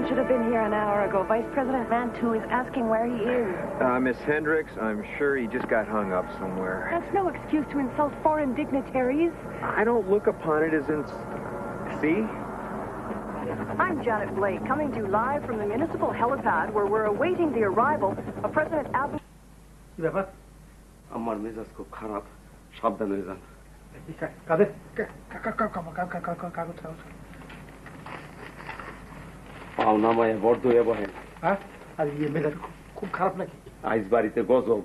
should have been here an hour ago. Vice President Mantoux is asking where he is. Miss Hendricks, I'm sure he just got hung up somewhere. That's no excuse to insult foreign dignitaries. I don't look upon it as See? I'm Janet Blake, coming to you live from the municipal helipad where we're awaiting the arrival of President Abu... আমার মেজাজ খুব খারাপ সাবধান হয়ে যান কাদের পাও নামায় বর্দ হয়ে বহেন হ্যাঁ আর মেজাজ খুব খারাপ নাকি আইস বাড়িতে গজব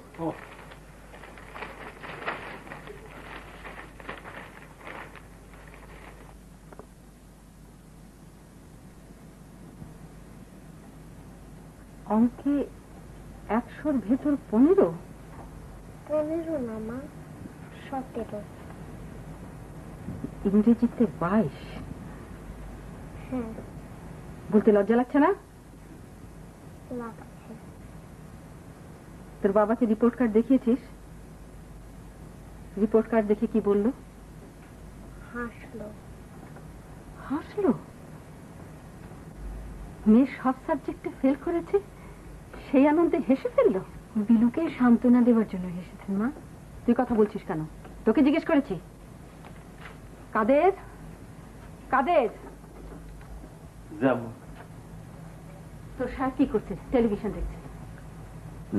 অঙ্কে 100-র ভেতর 15 না মা 17 ইংরেজিতে 22 হ্যাঁ বলতে লজ্জা লাগছে না লাগছে তোর বাবাকে রিপোর্ট কার্ড দেখিয়েছিস রিপোর্ট কার্ড দেখে কি বললো হাসলো মেয়ে সব সাবজেক্টে ফেল করেছে সেই আনন্দে হেসে ফেললো বিলুকে সান্ত্বনা দেওয়ার জন্য হেসেছেন মা তুই কথা বলছিস কেন তোকে জিজ্ঞেস করেছি কাদের কাদের যাবো তোর স্যার কি করছে টেলিভিশন দেখছে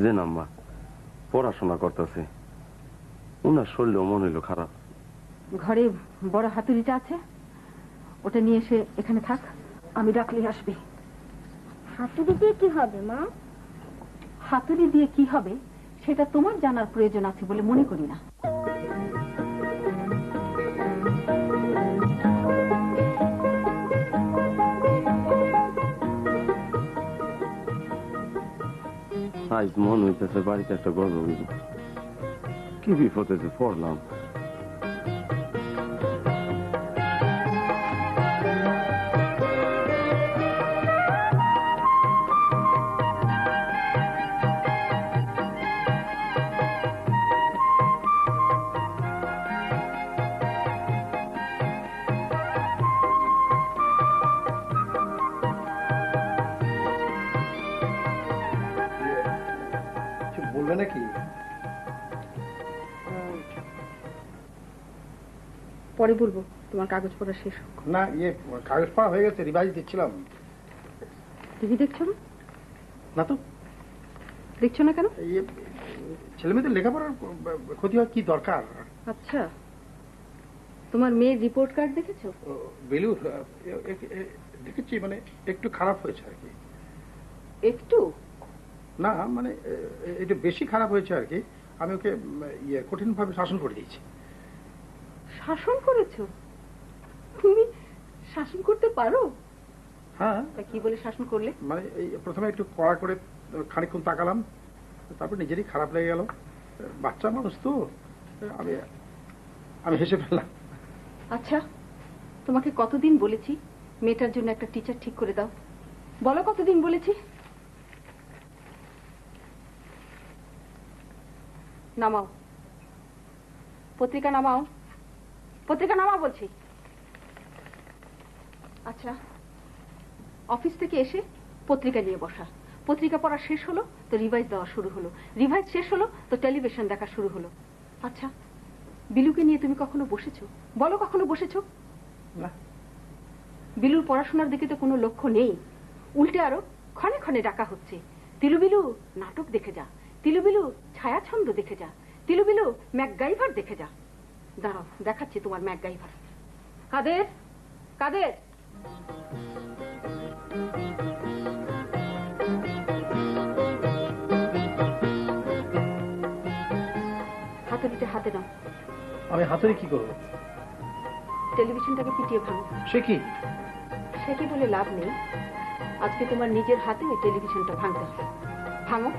যে নাম্মা পড়াশোনা করতেছে ওনার শরীর মন হইল খারাপ ঘরে বড় হাতুড়িটা আছে ওটা নিয়ে এসে এখানে থাক আমি ডাকলে আসবি হাতুড়ি দিয়ে কি হবে মা হাতুড়ি দিয়ে কি হবে সেটা তোমার জানার প্রয়োজন আছে বলে মনে করি না আজ মন হইতেছে বাড়িতে একটা গজব কি বিপদে যে পড়লাম নাকি পরে বলবো তোমার কাগজ পড়া শেষ না কাগজ পড়া হয়ে গেছে রিভাইজ দিচ্ছিলাম টিভি দেখছো না না তো দেখছো না কেন ছেলে মেয়েদের লেখাপড়ার ক্ষতি হয় কি দরকার আচ্ছা তোমার মেয়ের রিপোর্ট কার্ড দেখেছো বেলু দেখেছি মানে একটু খারাপ হয়েছে আর কি একটু না মানে একটু বেশি খারাপ হয়েছে আর কি আমি ওকে কঠিন ভাবে শাসন করে দিয়েছি শাসন করেছো তুমি শাসন করতে পারো হ্যাঁ কি বলে শাসন করলে মানে এই প্রথমে একটু কড়া করে খানিকক্ষণ তাকালাম তারপর নিজেরই খারাপ লেগে গেল বাচ্চা মানুষ তো আমি আমি হেসে ফেললাম আচ্ছা তোমাকে কতদিন বলেছি মেয়েটার জন্য একটা টিচার ঠিক করে দাও বলো কতদিন বলেছি নামাও পত্রিকা নামাও বলছি আচ্ছা অফিস থেকে এসে পত্রিকা নিয়ে বসা পত্রিকা পড়া শেষ হলো তো রিভাইজ দেওয়া শুরু হলো রিভাইজ শেষ হলো তো টেলিভিশন দেখা শুরু হলো আচ্ছা বিলুকে নিয়ে তুমি কখনো বসেছো বলো কখনো বসেছো না বিলুর পড়াশোনার দিকে তো কোনো লক্ষ্য নেই উল্টে আরো ক্ষণে ক্ষণে ডাকা হচ্ছে তিলুবিলু নাটক দেখে যা তিলুবিলু ছায়াছন্দ দেখে যা তিলুবিলু ম্যাকগাইভার দেখে যা দাঁড়াও দেখাচ্ছি তোমার ম্যাকগাইভার কাদের কাদের হাতুড়িটা হাতে নাও আমি হাতুড়ি কি করবো টেলিভিশনটাকে পিটিয়ে ভাঙো সে কি বলে লাভ নেই আজকে তোমার নিজের হাতে ওই টেলিভিশনটা ভাঙতে হবে ভাঙো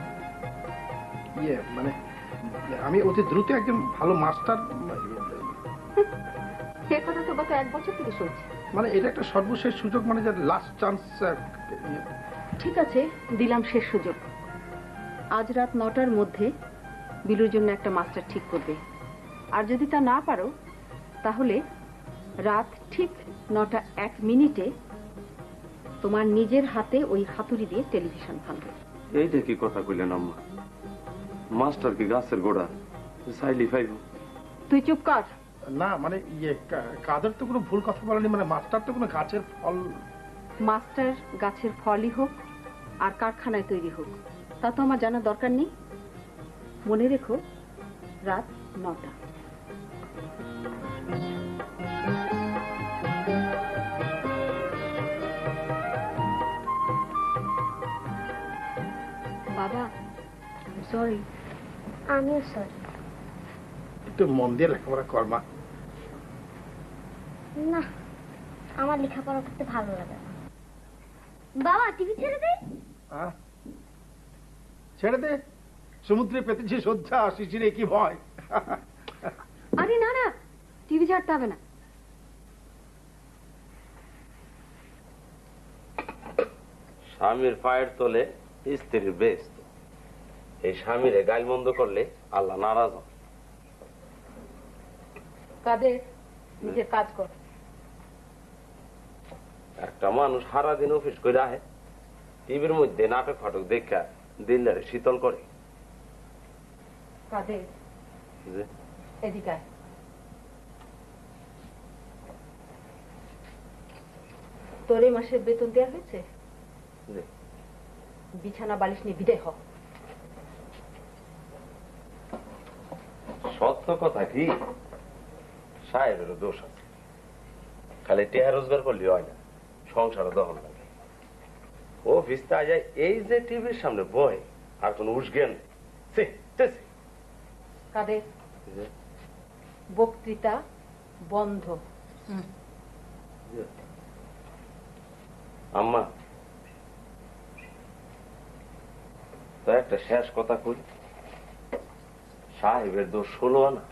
মানে আমি অতি দ্রুত একজন ভালো মাস্টার সে কথা তো গত 1 বছর থেকে শুনছি মানে এটা একটা সর্বশেষ সুযোগ মানে যে লাস্ট চান্স ঠিক আছে দিলাম শেষ সুযোগ আজ রাত 9টার মধ্যে বিলুর জন্য একটা মাস্টার ঠিক করবে আর যদি তা না পারো তাহলে রাত ঠিক 9টা 1 মিনিটে তোমার নিজের হাতে ওই হাতুড়ি দিয়ে টেলিভিশন ভাঙবে। এইটা কি কথা কইলেন আম্মা? মাস্টার কি গাছের গোড়া, চাইলি পাইব? তুই চুপ কর। না মানে কাদের তো কোনো ভুল কথা বলেনি, মানে মাস্টার তো কোনো গাছের ফল। মাস্টার গাছের ফলই হোক আর কারখানায় তৈরি হোক তা তো আমার জানার দরকার নেই। মনে রেখো, রাত 9টা। বাবা সরি। আমিও সরি। একটু মন দিয়ে লেখাপড়া কর মা। না, আমার লেখাপড়া করতে ভালো লাগে না। বাবা টিভি ছেড়ে দে। ছেড়ে দে, সমুদ্রে পেতেছে শয্যা, শিশিরে কি ভয়। আরে না না, টিভি ছাড়তে হবে না। স্বামীর পায়ের তলে স্ত্রীর বেস্ত। এই স্বামীরে গাল মন্দ করলে আল্লাহ নারাজ হন। কাদের নিজের কাজ কর। একটা মানুষ সারাদিন অফিস করে আহে, টিভির মধ্যে নাটক ফাটক দেখা দিল্লারে শীতল করে। কাদের যে এদিকে আয়। তোর এই মাসের বেতন দেওয়া হয়েছে? যে বিছানা বালিশ নিয়ে বিদায় হ। সত্য কথা কি, সাহেবেরও দোষ আছে। খালি টেহা রোজগার করলে হয় না, সংসারও দহন লাগে। অফিস তা যায় এই যে টিভির সামনে বয়, আর কোন উসজ্ঞান নেই। কাদের বক্তৃতা বন্ধ। আম্মা তো একটা শেষ কথা কই, সাহেবের দোষ 16 আনা।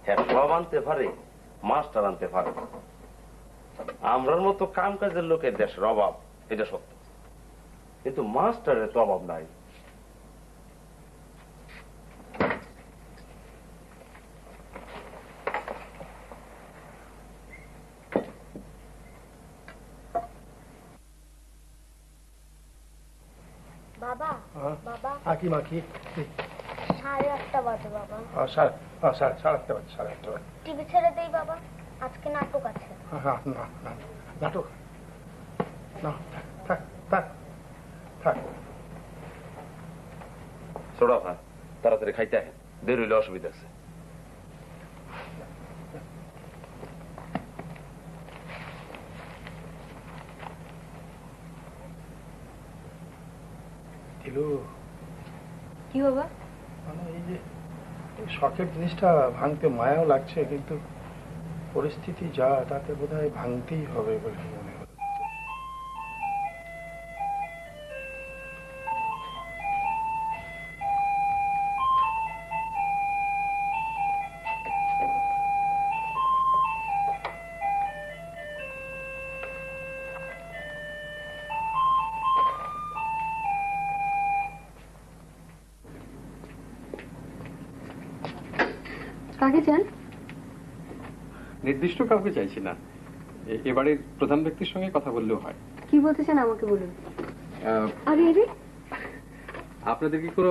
হ্যাঁ, সব আনতে পারে, মাস্টার আনতে পারে। আমরার মতো কাম কাজের লোকের দেশের অভাব, এটা সত্য, কিন্তু মাস্টারের তো অভাব নাই। বাবা বাবা কি মা কি? 8:30 বাজে বাবা। 8:30 বাজে, 8:30 বাজে। টিভি ছেড়ে দেই বাবা, আজকে নাটক আছে। না না, নাটক না, থাক থাক থাক। ছোড়া ভাই, তাড়াতাড়ি খাইতে আহেন, দেরি হইলে অসুবিধা আছে। কি বাবা? মানে এই যে শখের জিনিসটা ভাঙতে মায়াও লাগছে, কিন্তু পরিস্থিতি যা তাতে বোধহয় ভাঙতেই হবে বলে মনে হচ্ছে। কাকে চান? নির্দিষ্ট কাউকে চাইছি না, এবারের প্রধান ব্যক্তির সঙ্গে কথা বললেও হয়। কি বলতে চান আমাকে বলুন। আরে আরে, আপনাদের কি কোনো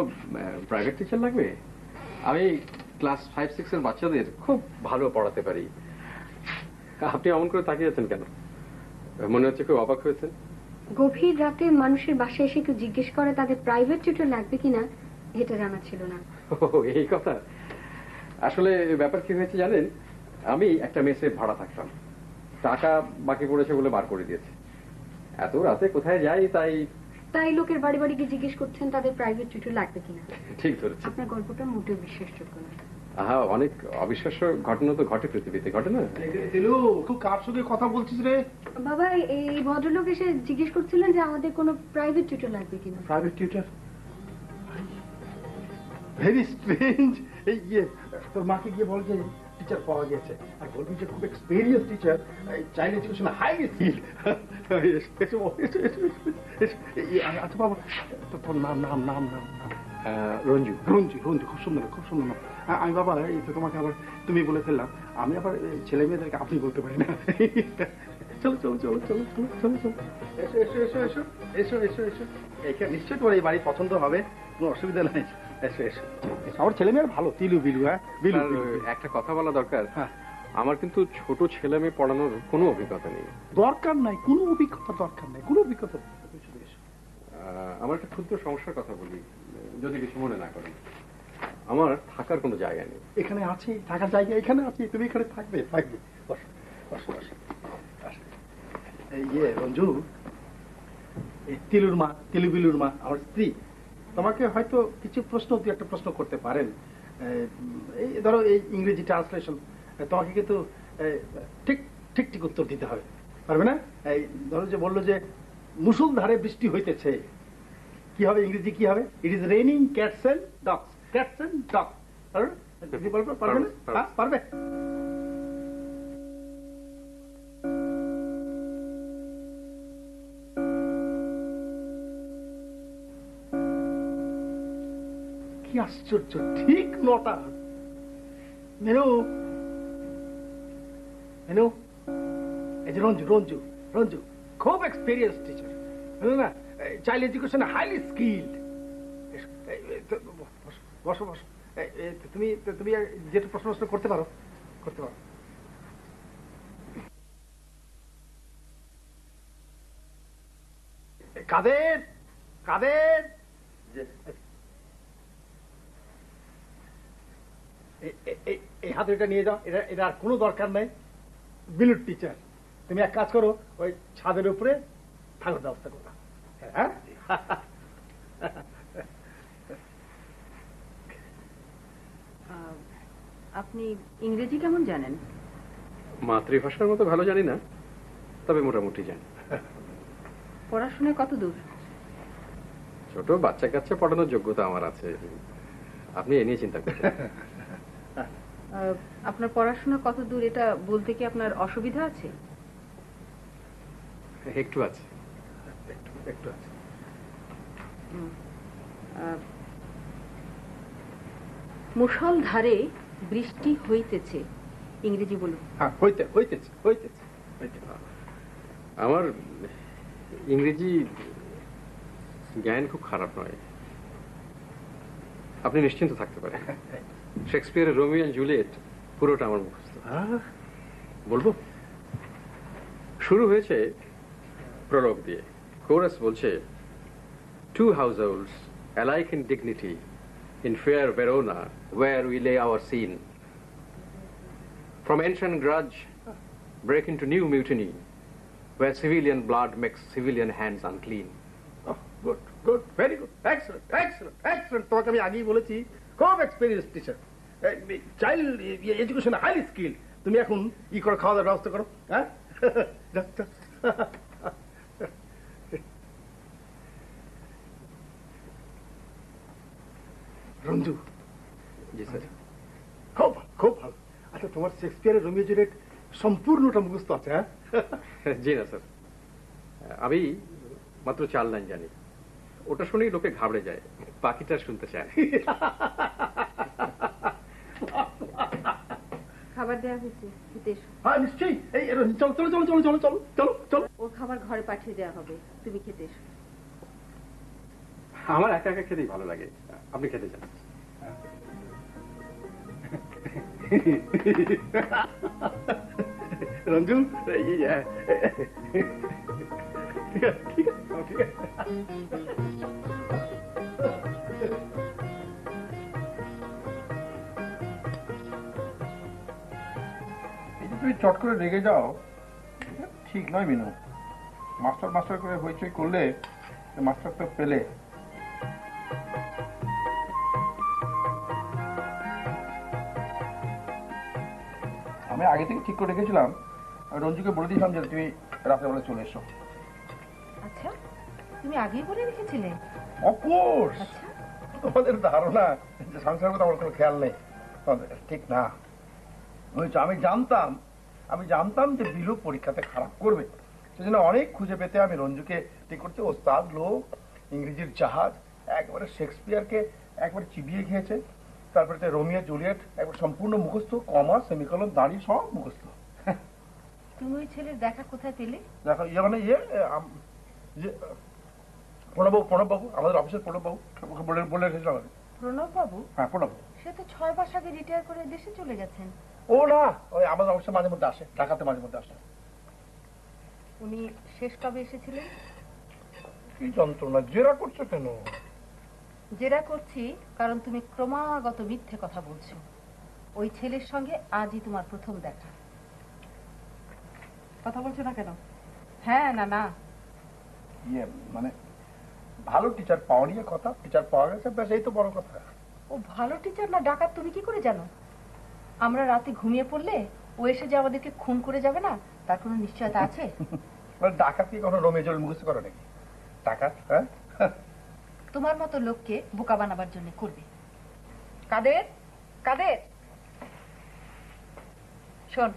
প্রাইভেট টিচার লাগবে? আমি ক্লাস 5-6 এর বাচ্চাদের খুব ভালো পড়াতে পারি। আপনি অমন করে তাকিয়ে আছেন কেন? মনে হচ্ছে খুব অবাক হয়েছেন। গভীর রাতে মানুষের বাসায় এসে কেউ জিজ্ঞেস করে তাদের প্রাইভেট টিউটর লাগবে কিনা, এটা জানা ছিল না। এই কথা। আসলে ব্যাপার কি হয়েছে জানেন, আমি একটা মেসে ভাড়া থাকতাম, টাকা বাকি পড়েছে বলে বার করে দিয়েছে। এত রাতে কোথায় যাই, তাই লোকের বাড়ি বাড়ি গিয়ে জিজ্ঞেস করছেন তাদের প্রাইভেট টিউটর লাগবে কিনা। ঠিক ধরেছে। আপনার গল্পটা মোটেও বিশ্বাসযোগ্য না। অনেক অবিশ্বাস্য ঘটনা তো ঘটে পৃথিবীতে, ঘটে না? তুই কার সঙ্গে কথা বলছিস রে? বাবা, এই ভদ্রলোক এসে জিজ্ঞেস করছিলেন যে আমাদের কোনো প্রাইভেট টিউটর লাগবে কিনা। Private tutor? Very strange. এই তোর মাকে গিয়ে বল যে টিচার পাওয়া গেছে, আর বলবি যে খুব experience teacher, child education highly skill. আচ্ছা বাবা, তোর নাম নাম নাম নাম রঞ্জু। রঞ্জু, রঞ্জু, খুব সুন্দর, খুব সুন্দর নাম। আমি বাবা এই তো তোমাকে আবার তুমি বলে ফেললাম, আমি আবার ছেলে মেয়েদেরকে আপনি বলতে পারি না। চলো চলো চলো চলো চলো চলো চলো এসো এসো এসো এসো এসো এসো এসো এখানে নিশ্চয়ই তোমার এই বাড়ি পছন্দ হবে, কোনো অসুবিধা নাই। এসো এসো, আমার ছেলে মেয়ের ভালো, তিলু বিলু। হ্যাঁ বিলু, একটা কথা বলা দরকার। হ্যাঁ, আমার কিন্তু ছোট ছেলে মেয়ে পড়ানোর কোনো অভিজ্ঞতা নেই। দরকার নাই, কোনো অভিজ্ঞতা দরকার নাই, কোনো অভিজ্ঞতা। আমার একটা ক্ষুদ্র সমস্যার কথা বলি, যদি কিছু মনে না করেন। আমার থাকার কোনো জায়গা নেই। এখানে আছে থাকার জায়গা, এখানে আছে, তুমি এখানে থাকবে থাকবে। বসো বসো বসো। এই রঞ্জু, এই তিলুর মা, তিলু বিলুর মা আমার স্ত্রী। তোমাকে হয়তো কিছু প্রশ্ন, দু একটা প্রশ্ন করতে পারেন। এই ধরো এই ইংরেজি ট্রান্সলেশন, তোমাকে কিন্তু ঠিক ঠিক ঠিক উত্তর দিতে হবে, পারবে না? এই ধরো যে বললো যে মুষলধারে বৃষ্টি হইতেছে, কি হবে ইংরেজি, কি হবে? It is raining cats and dogs, cats and dogs. পারবে না? হ্যাঁ পারবে। কি আশ্চর্য, ঠিক 9টা। মেনু মেনু, এই যে রঞ্জু রঞ্জু রঞ্জু খুব এক্সপিরিয়েন্স টিচার, বুঝলো না? Child education highly skilled. বসো বসো, তুমি তুমি যেটা প্রশ্ন করতে পারো, করতে পারো। কাদের কাদের, এই হাতুড়িটা নিয়ে যাও, এটা আর কোনো দরকার নাই। বিলুর টিচার, তুমি এক কাজ করো, ওই ছাদের উপরে থাকার ব্যবস্থা করো। হ্যাঁ আপনি ইংরেজি কেমন জানেন? মাতৃভাষার মতো ভালো জানি না, তবে মোটামুটি জানি। পড়াশোনায় কত দূর? ছোট বাচ্চা কাচ্চা পড়ানোর যোগ্যতা আমার আছে, আপনি এ নিয়ে চিন্তা করবেন। আপনার পড়াশোনা কত দূর এটা বলতে কি আপনার অসুবিধা আছে? একটু আছে, একটু আছে। মুষলধারে বৃষ্টি হইতেছে, ইংরেজি বলুন। হ্যাঁ হইতেছে হইতেছে। আমার ইংরেজি জ্ঞান খুব খারাপ নয়, আপনি নিশ্চিন্ত থাকতে পারেন। শেক্সপিয়ারের রোমিও এন্ড জুলিয়েট পুরোটা আমার মুখস্থ। বলবো? শুরু হয়েছে প্রলোগ দিয়ে, কোরাস বলছে, two households alike in dignity in fair Verona, where we lay our scene. From ancient grudge, break into new mutiny, where civilian blood makes civilian hands unclean. Oh, good, good, very good, excellent, excellent, excellent. তোমাকে আমি আগেই বলেছি, খুব experience teacher, child education highly skill. তুমি এখন ই করো, খাওয়া দাওয়ার ব্যবস্থা করো। হ্যাঁ রঞ্জু। জি স্যার। খুব খুব ভালো। আচ্ছা, তোমার শেক্সপিয়ারের রোমিও জুলিয়েট সম্পূর্ণটা মুখস্থ আছে? হ্যাঁ জি না স্যার, আমি মাত্র 4 লাইন জানি, ওটা শুনেই লোকে ঘাবড়ে যায়, বাকিটা শুনতে চায়। খাবার দেওয়া হয়েছে, খেতে এসো। হ্যাঁ নিশ্চয়ই। এই চলো চলো চলো চলো চলো চলো চলো চলো। ওর খাবার ঘরে পাঠিয়ে দেওয়া হবে, তুমি খেতে এসো। আমার একা একা খেতেই ভালো লাগে, আপনি খেতে চান? রঞ্জু, তুমি চট করে রেগে যাও, ঠিক নয় মিনু। মাস্টার মাস্টার করে হইচই করলে মাস্টারটা পেলে। আমি আগে থেকে ঠিক করে রেখেছিলাম, রঞ্জুকে বলে দিয়েছিলাম যে তুমি রাত্রেবেলা চলে এসো। আচ্ছা, তুমি আগেই বলে রেখেছিলে? অফকোর্স। তোমাদের ধারণা যে সংসারের কথা আমার কোনো খেয়াল নেই, ঠিক না। আমি জানতাম যে বিলু পরীক্ষাতে খারাপ করবে, সেজন্য অনেক খুঁজে পেতে আমি রঞ্জুকে ঠিক করছি। ওস্তাদ লোক, ইংরেজির জাহাজ, একবারে শেক্সপিয়ারকে একবারে চিবিয়ে খেয়েছে। তারপরে রোমিও জুলিয়েট একবার সম্পূর্ণ মুখস্থ, কমা সেমিকলন দাঁড়িয়ে সব মুখস্থ। তুমি ওই ছেলের দেখা কোথায় পেলে? দেখো ইয়ে মানে প্রণববাবু আমাদের অফিসের প্রণববাবু বলে রেখেছিল আমাকে। প্রণব বাবু? হ্যাঁ প্রণব। সে তো 6 মাস আগে রিটায়ার করে দেশে চলে গেছেন। ও না, ওই আমাদের অফিসে মাঝে মধ্যে আসে, ঢাকাতে মাঝে মধ্যে আসে। উনি শেষ কবে এসেছিলেন? কি যন্ত্রণা, জেরা করছো কেন? জেরা করছি কারণ তুমি ক্রমাগত মিথ্যে কথা বলছো। ওই ছেলের সঙ্গে আজই তোমার প্রথম দেখা। কথা বলছো না কেন? হ্যাঁ না না। ইয়ে মানে ভালো টিচার পাওয়া নিয়ে কথা, টিচার পাওয়া গেছে, ব্যাস এই তো বড় কথা। ও ভালো টিচার না ডাকাত তুমি কি করে জানো? আমরা রাতে ঘুমিয়ে পড়লে ও এসে যে আমাদেরকে খুন করে যাবে না তার কোনো নিশ্চয়তা আছে? ডাকাত কি কোনো রোমেজল মুখস্থ করে নাকি? ডাকাত হ্যাঁ তোমার মতো লোককে বোকা বানাবার জন্য করবে। কাদের কাদের শোন,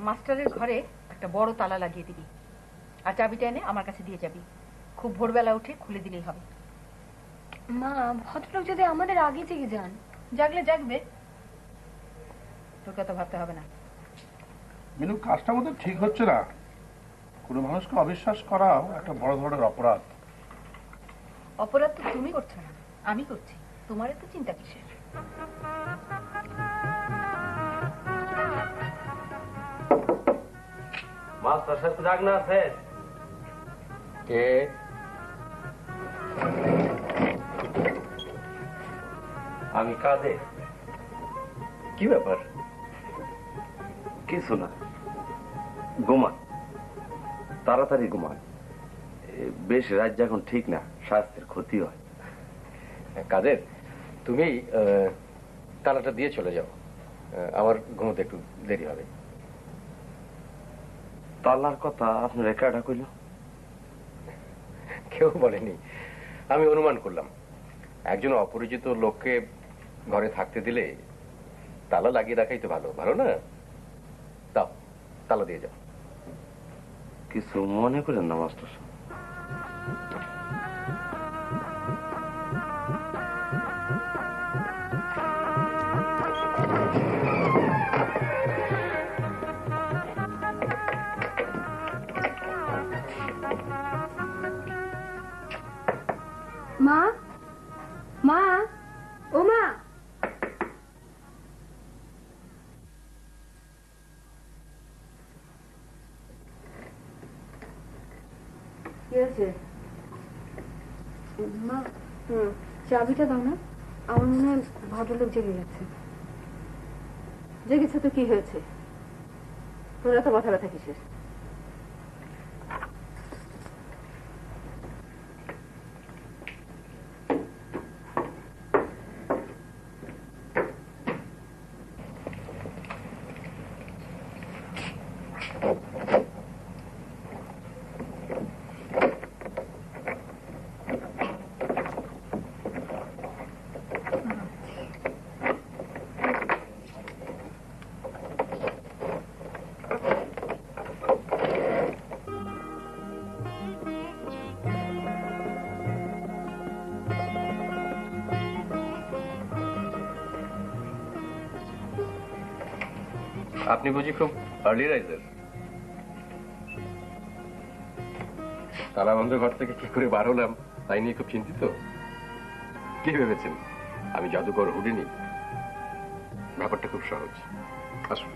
মাস্টারের ঘরে একটা বড় তালা লাগিয়ে দিবি, আর চাবিটা এনে আমার কাছে দিয়ে যাবি। খুব ভোরবেলা উঠে খুলে দিলেই হবে। মা, ভদ্রলোক যদি আমাদের আগে জেগে যান? জাগলে জাগবে, তোকে তো ভাবতে হবে না। মিনু, কাজটা মতো ঠিক হচ্ছে না। কোনো মানুষকে অবিশ্বাস করাও একটা বড় ধরনের অপরাধ। অপরাধ তো তুমি করছো না, আমি করছি। তোমার এত চিন্তা কিসের? মাস্টার সাহেব জাগ না আছে? কে? আমি কাঁদে। কি ব্যাপার? কিছু না, ঘুমান, তাড়াতাড়ি ঘুমান। বেশ রাত যখন ঠিক না, স্বাস্থ্যের ক্ষতি হয়। কাদের, তুমি তালাটা দিয়ে চলে যাও, আমার ঘুমোতে একটু দেরি হবে। তালার কথা আপনার একাটা কইল? কেউ বলেনি, আমি অনুমান করলাম। একজন অপরিচিত লোককে ঘরে থাকতে দিলে তালা লাগিয়ে রাখাই তো ভালো, ভালো না? দাও, তালা দিয়ে যাও। কিছু মনে করেন না মাস্টার সাহেব। মা, মা, ও মা। কি হয়েছে মা? চাবিটা দাও না, আমার মনে হয় ভদ্রলোক জেগে গেছে। জেগেছে তো কি হয়েছে? তোর এত মাথা ব্যথা কিসের? আপনি বুঝি খুব আর্লি রাইজার? তালা বন্ধ ঘর থেকে কি করে বার হলাম তাই নিয়ে খুব চিন্তিত? কি ভেবেছেন আমি জাদুকর হুডিনি? ব্যাপারটা খুব সহজ। আসুন।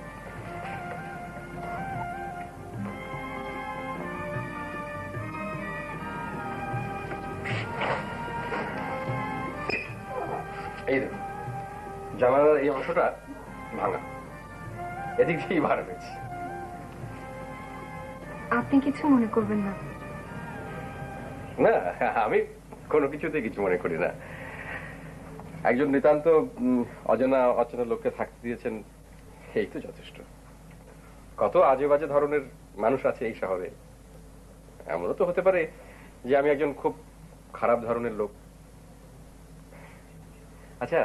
এই দেখুন, জানালার এই অংশটা ভাঙা, এদিক দিয়েই বার হয়েছে। আপনি কিছু মনে করবেন না। না, আমি কোনো কিছুতে কিছু মনে করি না। একজন নিতান্ত অজানা অচেনা লোককে থাকতে দিয়েছেন, এই তো যথেষ্ট। কত আজে বাজে ধরনের মানুষ আছে এই শহরে। এমনও তো হতে পারে যে আমি একজন খুব খারাপ ধরনের লোক। আচ্ছা,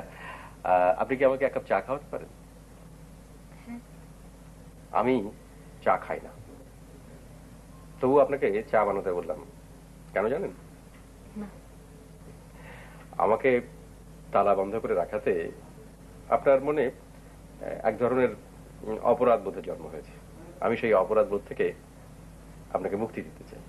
আপনি কি আমাকে এক কাপ চা খাওয়াতে পারেন? আমি চা খাই না, তবু আপনাকে চা বানাতে বললাম। কেন জানেন? আমাকে তালা বন্ধ করে রাখাতে আপনার মনে এক ধরনের অপরাধ বোধে জন্ম হয়েছে। আমি সেই অপরাধ বোধ থেকে আপনাকে মুক্তি দিতে চাই।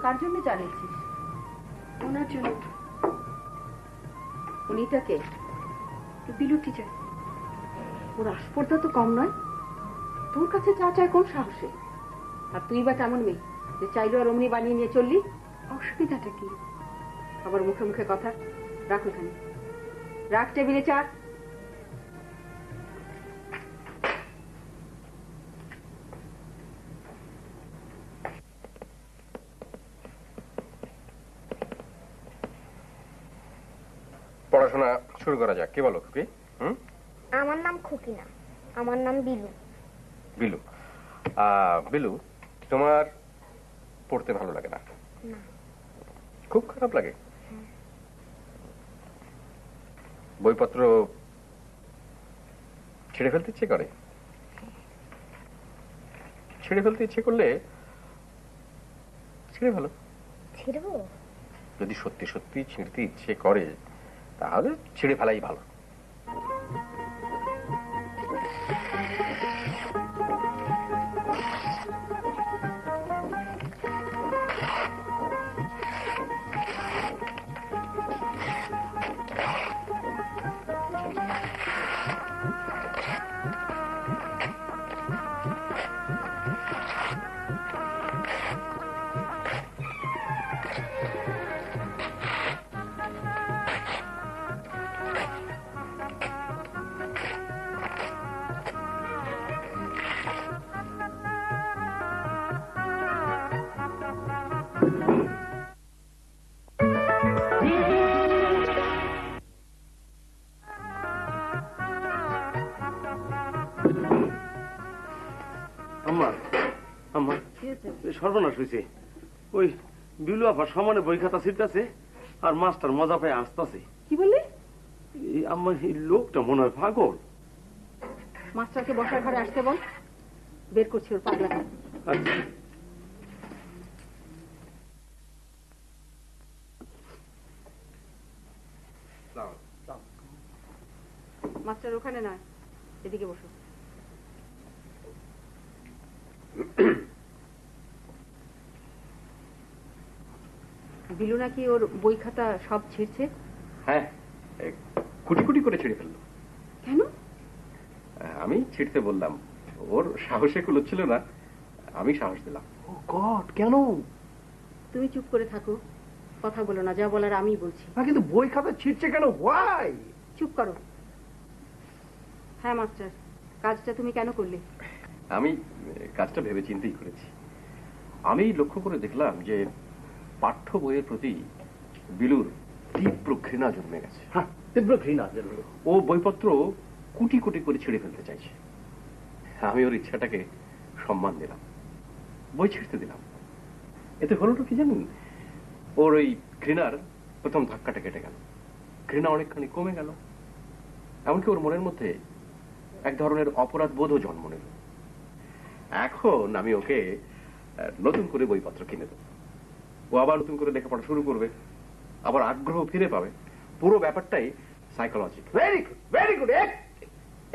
কার জন্য জানিয়েছিস? ওনার জন্য। উনিটাকে বিলু টিচার। ওর আসপর্দা তো কম নয়, তোর কাছে চা চায় কোন সাহসে? আর তুই বা কেমন মেয়ে যে চাইলো আর অমনি বানিয়ে নিয়ে চললি? অসুবিধাটা কি? আবার মুখে মুখে কথা। রাখ ওখানে, রাখ টেবিলে চা। পড়াশোনা শুরু করা যাক। কি বলো খুকি? আমার নাম খুকি না, আমার নাম বিলু। বিলু। বিলু, তোমার পড়তে ভালো লাগে না? না। খুব খারাপ লাগে? বইপত্র ছেড়ে ফেলতে ইচ্ছে করে? ছেড়ে ফেলতে ইচ্ছে করলে ছেড়ে ফেলো। ছিড়বো? যদি সত্যি সত্যি ছিঁড়তে ইচ্ছে করে তাহলে ছেড়ে ফেলাই ভালো। সর্বনাশ হয়েছে। ওই বিলু আবার সমানে বই খাতা ছিটতেছে আর মাস্টার মজা পায় আসতেছে। কি বললি? আমার এই লোকটা মনে হয় পাগল। মাস্টারকে বসার ঘরে আসতে বল, বের করছি ওর পাগলা। মাস্টার ওখানে নয়, এদিকে বসো। বিলু নাকি ওর বই খাতা সব ছিঁড়ছে? হ্যাঁ, কুটি কুটি করে ছিঁড়ে ফেললো। কেন? আমি ছিঁড়তে বললাম, ওর সাহসে কুলোচ্ছিল না, আমি সাহস দিলাম। ও গড, কেন? তুমি চুপ করে থাকো, কথা বলো না, যা বলার আমি বলছি। কিন্তু বই খাতা ছিঁড়ছে কেন? হোয়াই? চুপ করো। হ্যাঁ মাস্টার, কাজটা তুমি কেন করলে? আমি কাজটা ভেবে চিন্তেই করেছি। আমি লক্ষ্য করে দেখলাম যে পাঠ্য বইয়ের প্রতি বিলুর তীব্র ঘৃণা জন্মে গেছে। হ্যাঁ, তীব্র ঘৃণা জন্মে। ও বইপত্র কুটি কুটি করে ছিঁড়ে ফেলতে চাইছে। আমি ওর ইচ্ছাটাকে সম্মান দিলাম, বই ছিঁড়তে দিলাম। এতে হলোটা কি জানেন? ওর ওই ঘৃণার প্রথম ধাক্কাটা কেটে গেল, ঘৃণা অনেকখানি কমে গেল। এমনকি ওর মনের মধ্যে এক ধরনের অপরাধ বোধও জন্ম নিল। এখন আমি ওকে নতুন করে বইপত্র কিনে দেবো, ও আবার নতুন করে লেখাপড়া শুরু করবে, আবার আগ্রহ ফিরে পাবে। পুরো ব্যাপারটাই psychology. Very good, very good,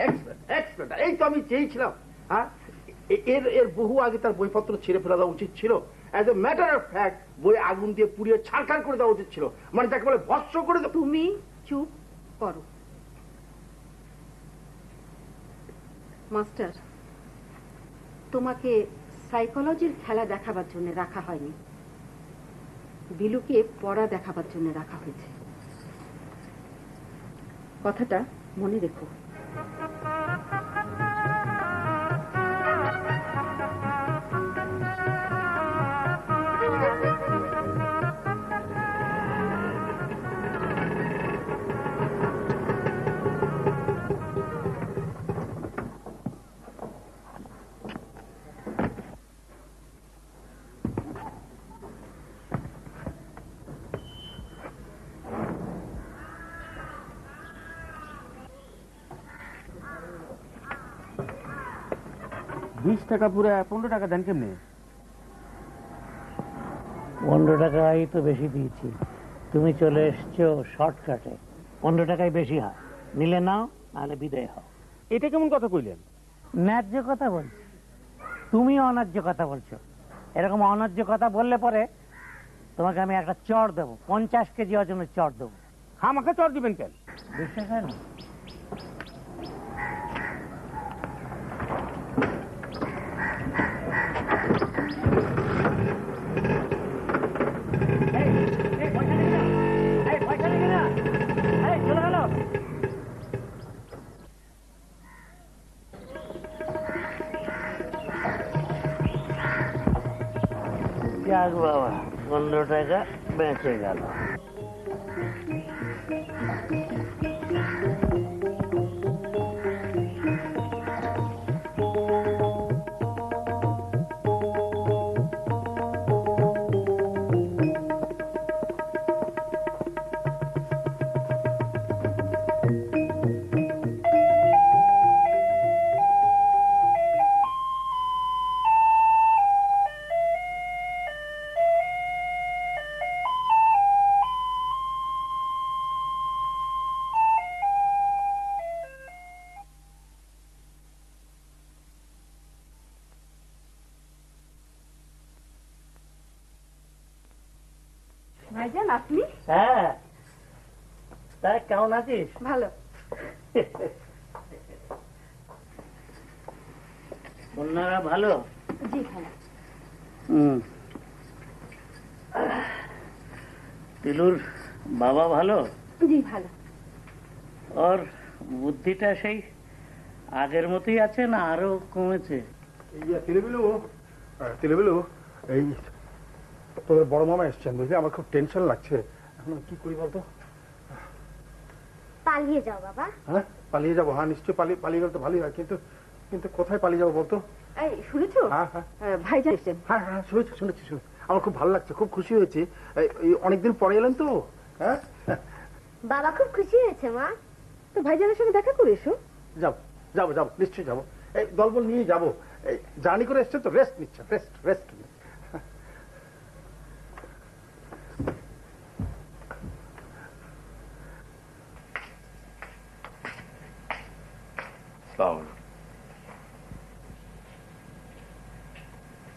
excellent, excellent. এই তো আমি চেয়েছিলাম। হ্যাঁ, এর বহু আগে তার বইপত্র ছেড়ে ফেলা দেওয়া উচিত ছিল। As a matter of fact বই আগুন দিয়ে পুড়িয়ে ছারখার করে দেওয়া উচিত ছিল, মানে যাকে বলে ভস্ম করে দেওয়া। তুমি চুপ করো। মাস্টার, তোমাকে সাইকোলজির খেলা দেখাবার জন্য রাখা হয়নি, বিলুকে পড়া দেখাবার জন্য রাখা হয়েছে। কথাটা মনে রেখো। 20 টাকা পুরা 15 টাকা দেন কেমনে? 15 টাকাই তো বেশি দিয়েছি, তুমি চলে এসছো শর্টকাটে। 15 টাকাই বেশি হয়, নিলে নাও, নাহলে বিদায় হও। এটা কেমন কথা কইলেন? ন্যায্য কথা বলছি, তুমি অন্যায্য কথা বলছো। এরকম অন্যায্য কথা বললে পরে তোমাকে আমি একটা চড় দেবো, 50 কেজি ওজনের চড় দেবো। আমাকে চড় দিবেন কেন? বিশ্বাস হয় না? যাক বাবা, 15 টাকা বেঁচে গেল। ভাইজান আপনি? হ্যাঁ, তা কেমন আছিস? ভালো। কন্যারা ভালো? জি ভালো। তিলুর বাবা ভালো? জি ভালো। ওর বুদ্ধিটা সেই আগের মতোই আছে না আরো কমেছে? তিলুবিলু, এই তোদের বড় মামা এসছেন বুঝলি, আমার খুব টেনশন লাগছে। এখন কি করি বলতো? পালিয়ে যাও বাবা। হ্যাঁ, পালিয়ে যাবো। হ্যাঁ নিশ্চয় পালিয়ে গেলে তো ভালোই হয়, কিন্তু কিন্তু কোথায় পালিয়ে যাবো বলতো? এই শুনেছো? হ্যাঁ হ্যাঁ ভাইজান এসেছেন। হ্যাঁ হ্যাঁ শুনেছি। আমার খুব ভালো লাগছে, খুব খুশি হয়েছি। অনেকদিন পরে এলেন তো। হ্যাঁ বাবা খুব খুশি হয়েছে মা। তো ভাইজানের সঙ্গে দেখা করে এসো। যাবো নিশ্চয়ই যাবো। এই দলবল নিয়ে যাবো। এই জার্নি করে এসছে তো, রেস্ট নিচ্ছে, রেস্ট।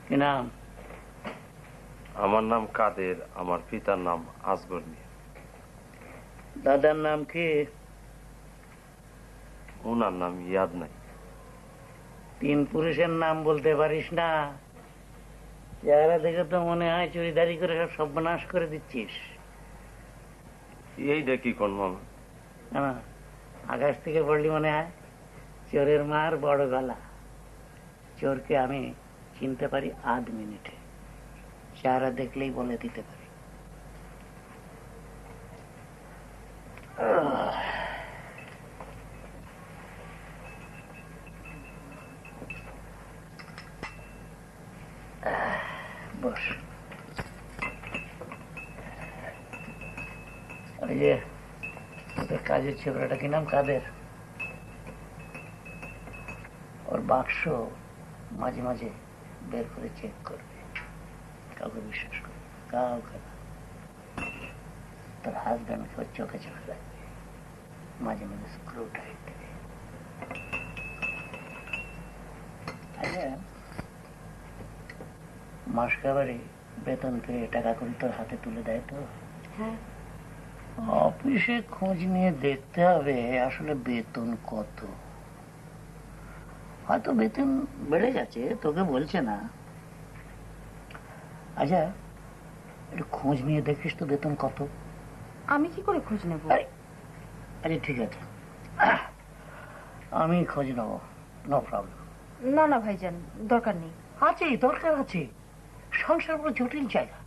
কি নাম? আমার নাম কাদের, আমার পিতার নাম আসগর মিয়া। দাদার নাম কি? ওনার নাম ইয়াদ নাই। 3 পুরুষের নাম বলতে পারিস না? চেহারা দেখে তো মনে হয় চুরিদারি করে সব সর্বনাশ করে দিচ্ছিস। এইটা কি কোন মামা? আকাশ থেকে পড়লি মনে হয়। চোরের মার বড় গলা। চোরকে আমি চিনতে পারি আধ মিনিটে, চেহারা দেখলেই বলে দিতে পারি। বস। এই যে ওদের কাজের ছেলেটা, কি নাম? কাদের। ওর বাক্স মাঝে মাঝে বের করে চেক করবে, কাউকে বিশ্বাস করবে, কাউকে না। তোর হাজব্যান্ডকে ওর চোখে রাখবে, মাঝে মাঝে স্ক্রু টাইট দেবে। মাস কাবারে বেতন পেয়ে টাকা করে তোর হাতে তুলে দেয় তো? হ্যাঁ। অফিসে খোঁজ নিয়ে দেখতে হবে আসলে বেতন কত। হয়তো বেতন বেড়ে গেছে, তোকে বলছে না। আচ্ছা একটু খোঁজ নিয়ে দেখিস তো বেতন কত। আমি কি করে খোঁজ নেব? আরে ঠিক আছে, আমি খোঁজ নেব, নো প্রবলেম। না ভাইজান, দরকার নেই। আছে, দরকার আছে। সংসার বড় জটিল জায়গা।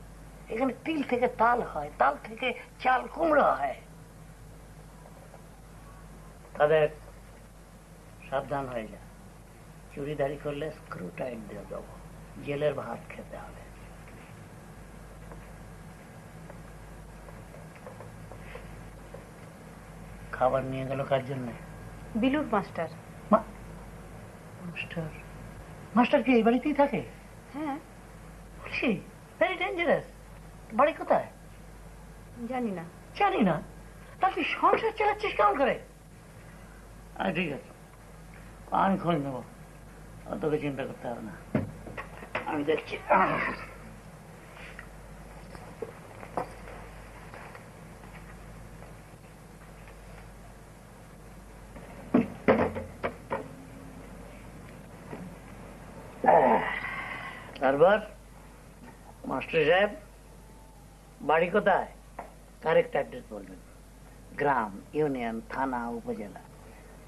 এখানে তিল থেকে তাল হয়, তাল থেকে চাল কুমড়া হয়। তাদের সাবধান হয়ে যা। চুরিদারি করলে স্ক্রু টাইট দিয়ে দেবো, জেলের ভাত খেতে হবে। খাবার নিয়ে গেল কার জন্য? বিলুর মাস্টার। মাস্টার মাস্টার কি এই বাড়িতেই থাকে? হ্যাঁ। বলছি ভেরি ডেঞ্জারাস। বাড়ি কোথায়? জানি না। জানি না? তা তুই সংসার চালাচ্ছিস কেমন করে? ঠিক আছে, আমি খোঁজ নেবো, তোকে চিন্তা করতে হবে না, আমি দেখছি। তারপর মাস্টার সাহেব বাড়ি কোথায়? কারেক্ট অ্যাড্রেস বলবেন, গ্রাম, ইউনিয়ন, থানা, উপজেলা,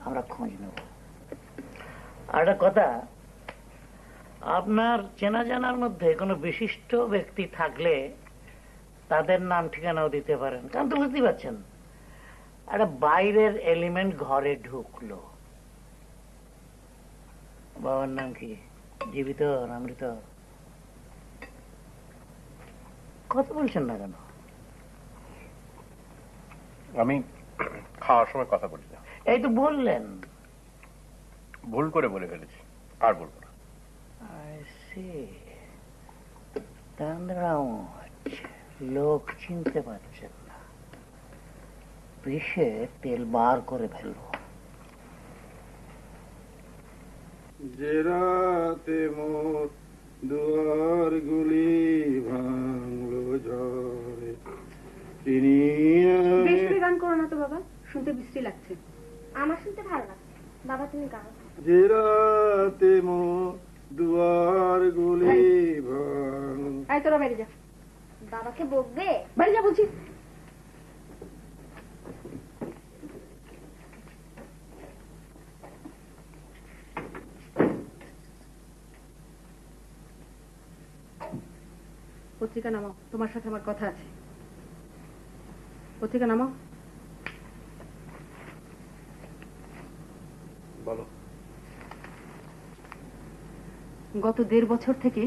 আমরা খোঁজ নেব। আর একটা কথা, আপনার চেনা জানার মধ্যে কোনো বিশিষ্ট ব্যক্তি থাকলে তাদের নাম ঠিকানাও দিতে পারেন, কারণ তো বুঝতেই পারছেন একটা বাইরের এলিমেন্ট ঘরে ঢুকলো। বাবার নাম কি? জীবিত না মৃত? কথা বলছেন না কেন? আমি খাওয়ার সময় কথা বলি না। এই তো বললেন। ভুল করে বলে ফেলেছি, আর বলবো না। লোক চিনতে পারছেন না, পিষে তেল বার করে ফেলবো। যে রাতে মোর দুয়ার গুলি ভাঙলো ঝড়ে। বেশি গান করো না তো বাবা, শুনতে বিশ্রী লাগছে। আমার শুনতে ভালো লাগছে। বাবা তুমি গাও। যে রাতে মোর দুয়ার গুলি ভাঙ। আয় তোরা বাইরে যা। বাবাকে বকবে? বাইরে যা বলছি। পত্রিকা নামাও, তোমার সাথে আমার কথা আছে। পত্রিকা নামাও। বলো। গত 1.5 বছর থেকে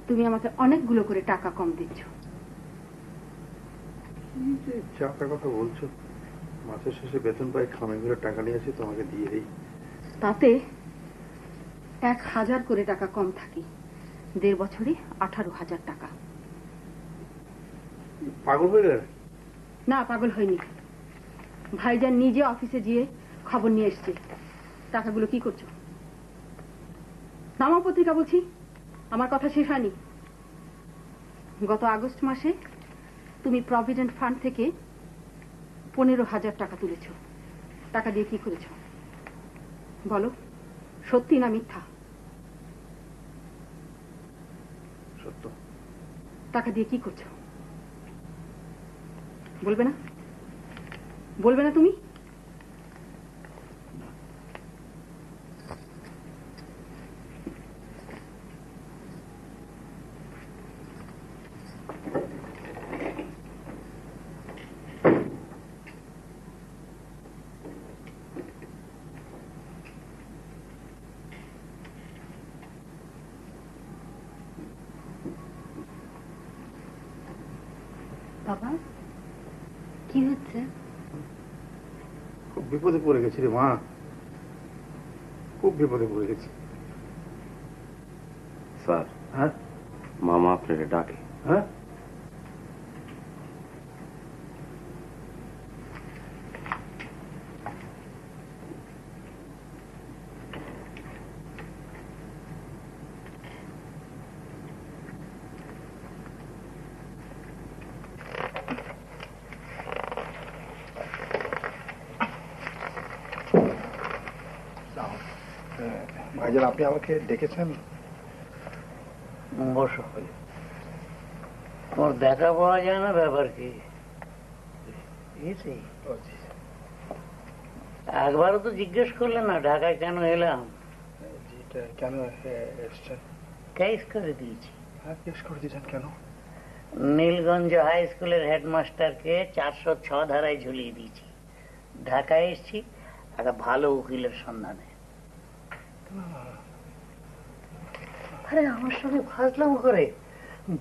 তুমি আমাকে অনেকগুলো করে টাকা কম দিচ্ছ। টাকার কথা বলছো? মাসের শেষে বেতন পাই, খামে ঘুরে টাকা নিয়ে আসি তোমাকে দিয়ে দিই। তাতে 1000 করে টাকা কম থাকি। 1.5 বছরে 18,000 টাকা। পাগল হয়ে গেলে? না, পাগল হয়নি। ভাইজান নিজে অফিসে গিয়ে খবর নিয়ে এসছে। টাকাগুলো কি করছো? নামাও পত্রিকা বলছি, আমার কথা শেষ হয়নি। গত আগস্ট মাসে তুমি প্রভিডেন্ট ফান্ড থেকে 15,000 টাকা তুলেছ। টাকা দিয়ে কি করেছ বলো? সত্যি না মিথ্যা? সত্য। টাকা দিয়ে কি করছো বলবে না? বলবে না তুমি? বাবা কি হচ্ছে? খুব বিপদে পড়ে গেছি রে মা, খুব বিপদে পড়ে গেছি। স্যার। হ্যাঁ? মামা আপনাকে ডাকে। হ্যাঁ? ভাইজান, আপনি আমাকে ডেকেছেন? বসো। তোমার দেখা পাওয়া যায় না, ব্যাপার কি? একবারও তো জিজ্ঞেস করলে না ঢাকায় কেন এলাম? কেন এসছেন? কেস করে দিয়েছি। কেস করে দিয়েছেন কেন? নীলগঞ্জ হাই স্কুলের হেডমাস্টারকে 406 ধারায় ঝুলিয়ে দিয়েছি। ঢাকায় এসছি একটা ভালো উকিলের সন্ধানে। আরে আমার সঙ্গে ফাজলাম করে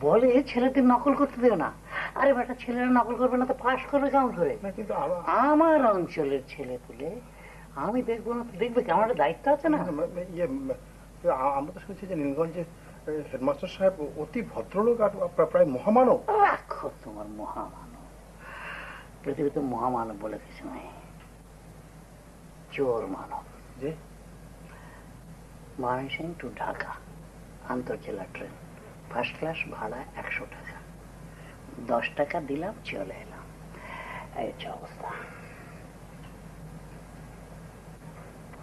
বলে ছেলেদের নকল করতে দেবে না। আরে বেটা, ছেলেরা নকল করবে না তো পাশ করবে কেমন করে? কিন্তু আমার অঞ্চলের ছেলে পুলে আমি দেখবো না, দেখবে কি? আমার একটা দায়িত্ব আছে না? আমরা তো শুনছি যে নীলগঞ্জে হেডমাস্টার সাহেব অতি ভদ্রলোক আর প্রায় মহামানব। রাখো তোমার মহামানব, পৃথিবীতে মহামানব বলে কিছু নেই, চোর মানব। যে ময়মনসিং টু ঢাকা আন্তর্জেলা ট্রেন, ফার্স্ট ক্লাস ভাড়া 100 টাকা, 10 টাকা দিলাম চলে এলাম, এই হচ্ছে অবস্থা।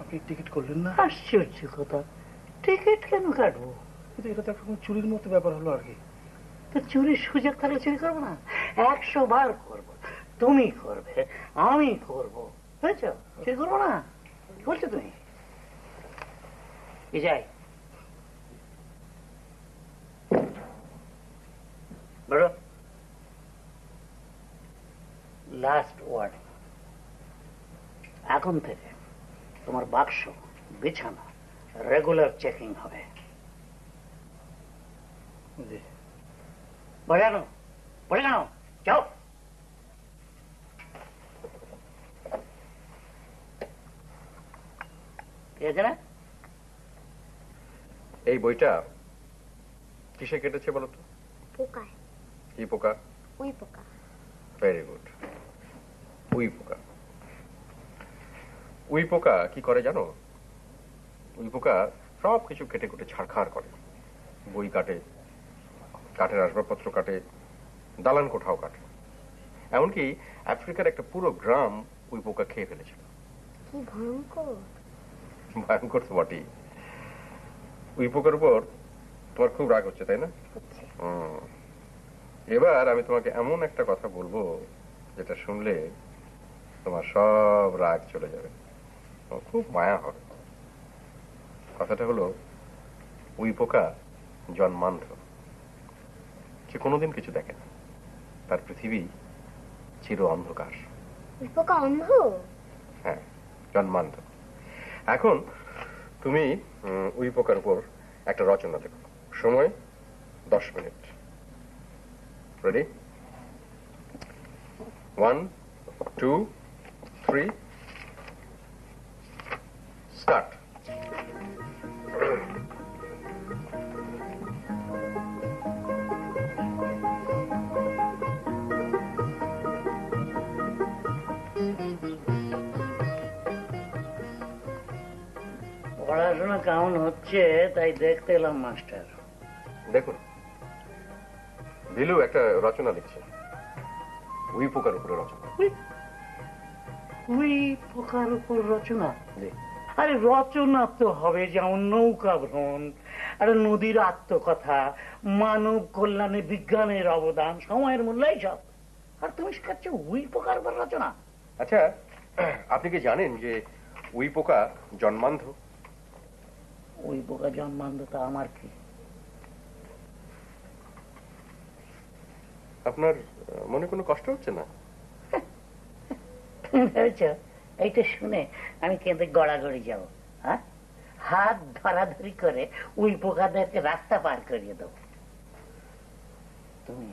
আপনি টিকিট করলেন না? আশ্চর্য কথা, টিকিট কেন কাটবো? কিন্তু এটা তো একটা চুরির মতো ব্যাপার হলো আর কি। তো চুরির সুযোগ থাকলে চুরি করবো না? 100 বার করবো, তুমি করবে, আমি করবো, বুঝছো? চুরি করবো না বলছো তুমি? যাই বলো, লাস্ট ওয়ার্ড, এখন থেকে তোমার বাক্স বিছানা রেগুলার চেকিং হবে। বোঝানো বোঝানো, যাও। এই বইটা কিসে কেটেছে বলো তো? পোকায়। কি পোকা? উই পোকা। ভেরি গুড, উই পোকা। উই পোকা কি করে জানো? উই পোকা সব কিছু কেটে কুটে ছাড়খাড় করে, বই কাটে, কাঠের আসবাবপত্র কাটে, দালান কোঠাও কাটে। এমনকি আফ্রিকার একটা পুরো গ্রাম উই পোকা খেয়ে ফেলেছিল। কি ভয়ঙ্কর! ভয়ঙ্কর তো বটেই। উই পোকার উপর তোমার খুব রাগ হচ্ছে, তাই না? এবার আমি তোমাকে এমন একটা কথা বলবো যেটা শুনলে তোমার সব রাগ চলে যাবে, খুব মায়া হবে। কথাটা হলো, উই পোকা জন্মান্ধ, সে কোনোদিন কিছু দেখে না, তার পৃথিবী চির অন্ধকার। উই পোকা অন্ধ? হ্যাঁ, জন্মান্ধ। এখন তুমি উই পোকার উপর একটা রচনা দেখো, সময় 10 মিনিট। রেডি? 1 2 3 স্টার্ট। পড়াশোনা কেমন হচ্ছে তাই দেখতে এলাম মাস্টার। দেখুন, বিলু একটা রচনা লিখছে, উই পোকার উপরে রচনা। উই পোকার উপর রচনা? আরে রচনা তো হবে যেমন নৌকা ভ্রমণ, আরে নদীর আত্মকথা, মানব কল্যাণে বিজ্ঞানের অবদান, সময়ের মূল্য, সব। আর তুমি শেখাচ্ছ উই পোকার উপর রচনা? আচ্ছা, আপনি কি জানেন যে উই পোকা জন্মান্ধ? উই পোকা জন্মান্ধ তা আমার কি? আপনার মনে কোনো কষ্ট হচ্ছে না? এইটা শুনে আমি কেঁদে গড়াগড়ি যাব? হ্যাঁ, হাত ধরাধরি করে উই পোকাদেরকে রাস্তা পার করিয়ে দেব। তুমি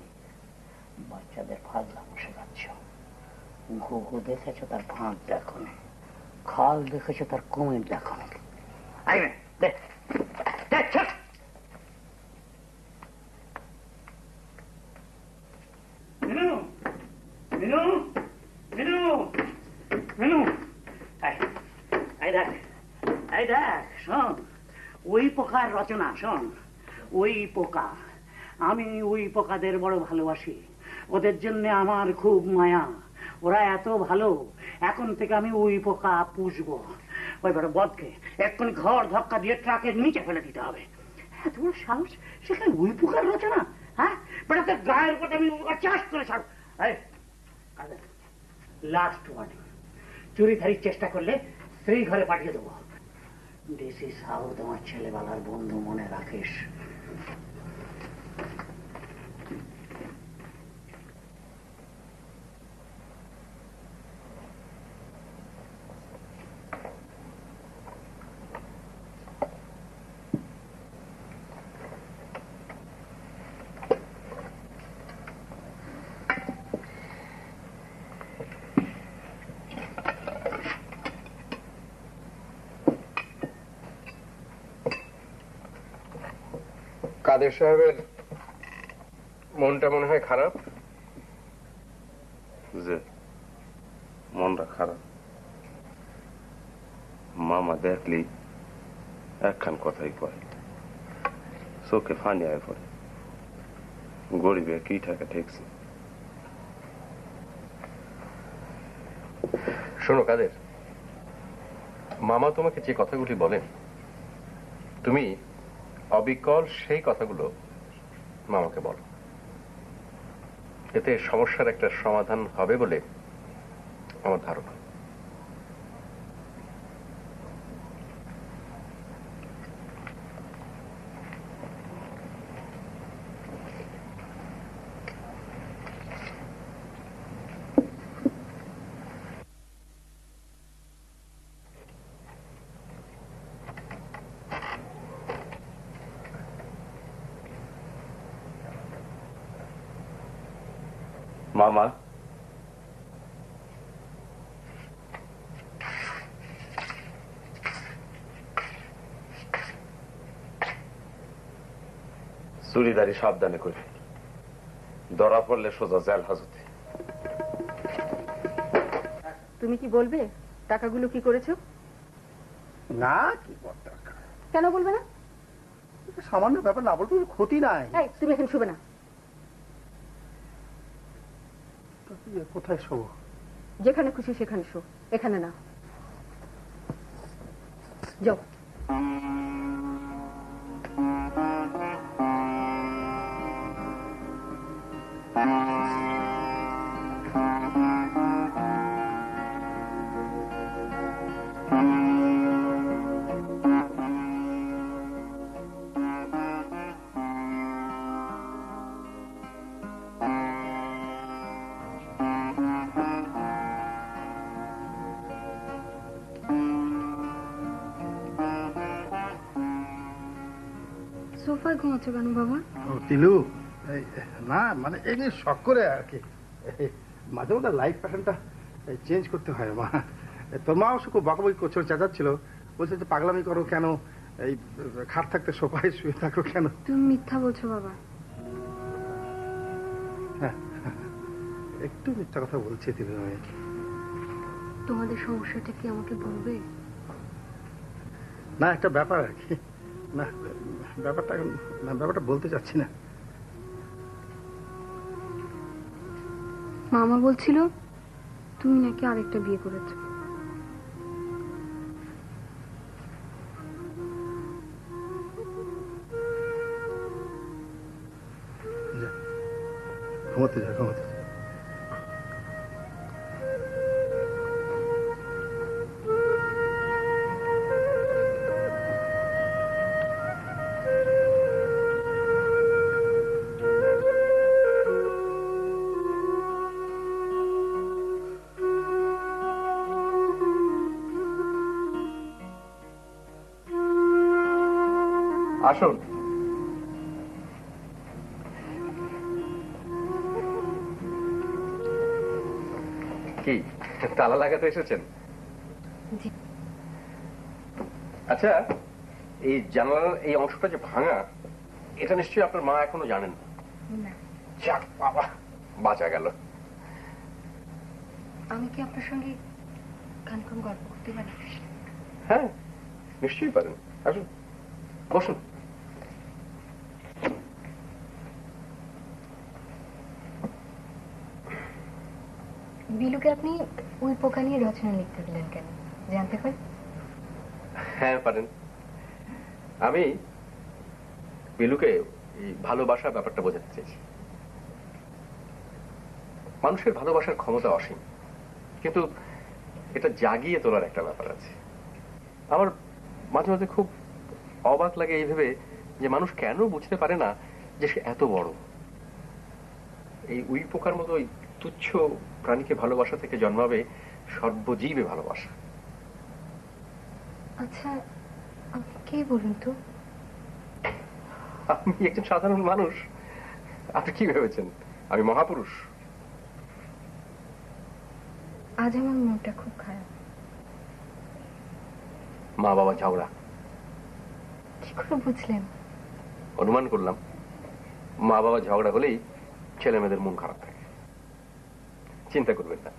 বাচ্চাদের ফাজলামো শেখাচ্ছ। ঘুঘু দেখেছো, তার ফাঁক দেখো না। খাল দেখেছো, তার কুমির দেখো না। ওই পোকার রচনা শোন। ওই পোকা, আমি ওই পোকাদের বড় ভালোবাসি, ওদের জন্য আমার খুব মায়া, ওরা এত ভালো। এখন থেকে আমি ওই পোকা পুষবো। ওই বড় বদকে এক্ষুনি ঘর ধাক্কা দিয়ে ট্রাকের নিচে ফেলে দিতে হবে। এত বড় সাহস, সেখানে ওই পোকার রচনা? হ্যাঁ, বেড়াতে গায়ের উপর আমি চাষ করে ছাড়ব। লাস্ট ওয়ার্নিং, চুরিধারির চেষ্টা করলে স্ত্রী ঘরে পাঠিয়ে দেবো। দিস ইজ হাউ তোমার ছেলেবেলার বন্ধু মনে রাখিস। কাদের সাহেবের মনটা মনে হয় খারাপ। যে মনটা খারাপ, মামা দেখলি একখান কথাই কয়, চোখে ফানি আয় পড়ে। গরিবে কি টাকা ঠেকছে। শোনো কাদের, মামা তোমাকে যে কথাগুলি বলেন তুমি অবিকল সেই কথাগুলো মামাকে বলো। এতে সমস্যার একটা সমাধান হবে বলে আমার ধারণা। মামা, চুরিদারি সাবধানে করে, ধরা পড়লে সোজা জেল হাজতে। তুমি কি বলবে টাকাগুলো কি করেছো? না, কি দরকার, কেন বলবে না? সামান্য ব্যাপার, না বলতে ক্ষতি নাই। তুমি এখন শুবে না। কোথায় শোবো? যেখানে খুশি সেখানে শো, এখানে না। যাও। সোফায় ঘুমাচ্ছ কেন বাবা? তিলু, না মানে এগুলি শখ করে আর কি, মাঝে মাঝে লাইফ প্যাটার্নটা চেঞ্জ করতে হয়। মা, তোর মা অবশ্য খুব বকাবকি করছিল, চেঁচাচ্ছিল, বলছে যে পাগলামি করো কেন, এই খাট থাকতে সোফায় শুয়ে থাকো কেন। তুমি মিথ্যা বলছো বাবা। হ্যাঁ, একটু মিথ্যা কথা বলছি তিলু। আমি তোমাদের সমস্যাটা কি আমাকে বলবে? না, একটা ব্যাপার আর কি, না ব্যাপারটা বলতে চাচ্ছি না। মামা বলছিল তুমি নাকি আরেকটা বিয়ে করেছো। ঘুমাতে যা, ঘুমাতে যা। আসুন। কি তালা লাগাতে এসেছেন? আচ্ছা, এই জানালার এই অংশটা যে ভাঙা, এটা নিশ্চয়ই আপনার মা এখনো জানেন না। যাক বাবা, বাঁচা গেল। আমি কি আপনার সঙ্গে খানিকক্ষণ গল্প করতে পারি? হ্যাঁ, নিশ্চয়ই পারেন। আসুন, বসুন। বিলুকে আপনি ওই পোকা নিয়ে রচনা লিখতে দিলেন কেন, জানতে পারি? হ্যাঁ পারেন। আমি বিলুকে এই ভালোবাসার ব্যাপারটা বোঝাতে চাইছি। মানুষের ভালোবাসার ক্ষমতা অসীম, কিন্তু এটা জাগিয়ে তোলার একটা ব্যাপার আছে। আমার মাঝে মাঝে খুব অবাক লাগে এই ভেবে যে মানুষ কেন বুঝতে পারে না যে সে এত বড়। এই উই পোকার মতো ওই তুচ্ছ প্রাণীকে ভালোবাসা থেকে জন্মাবে সর্বজীবে ভালোবাসা। আচ্ছা, আপনি কে বলুন তো? আমি একজন সাধারণ মানুষ। আপনি কি ভেবেছেন আমি মহাপুরুষ? আজ আমার মনটা খুব খারাপ। মা বাবা ঝগড়া। কি করে বুঝলেন? অনুমান করলাম মা বাবা ঝগড়া হলেই ছেলে মেয়েদের মন খারাপ থাকে। চিন্তা করবেন না,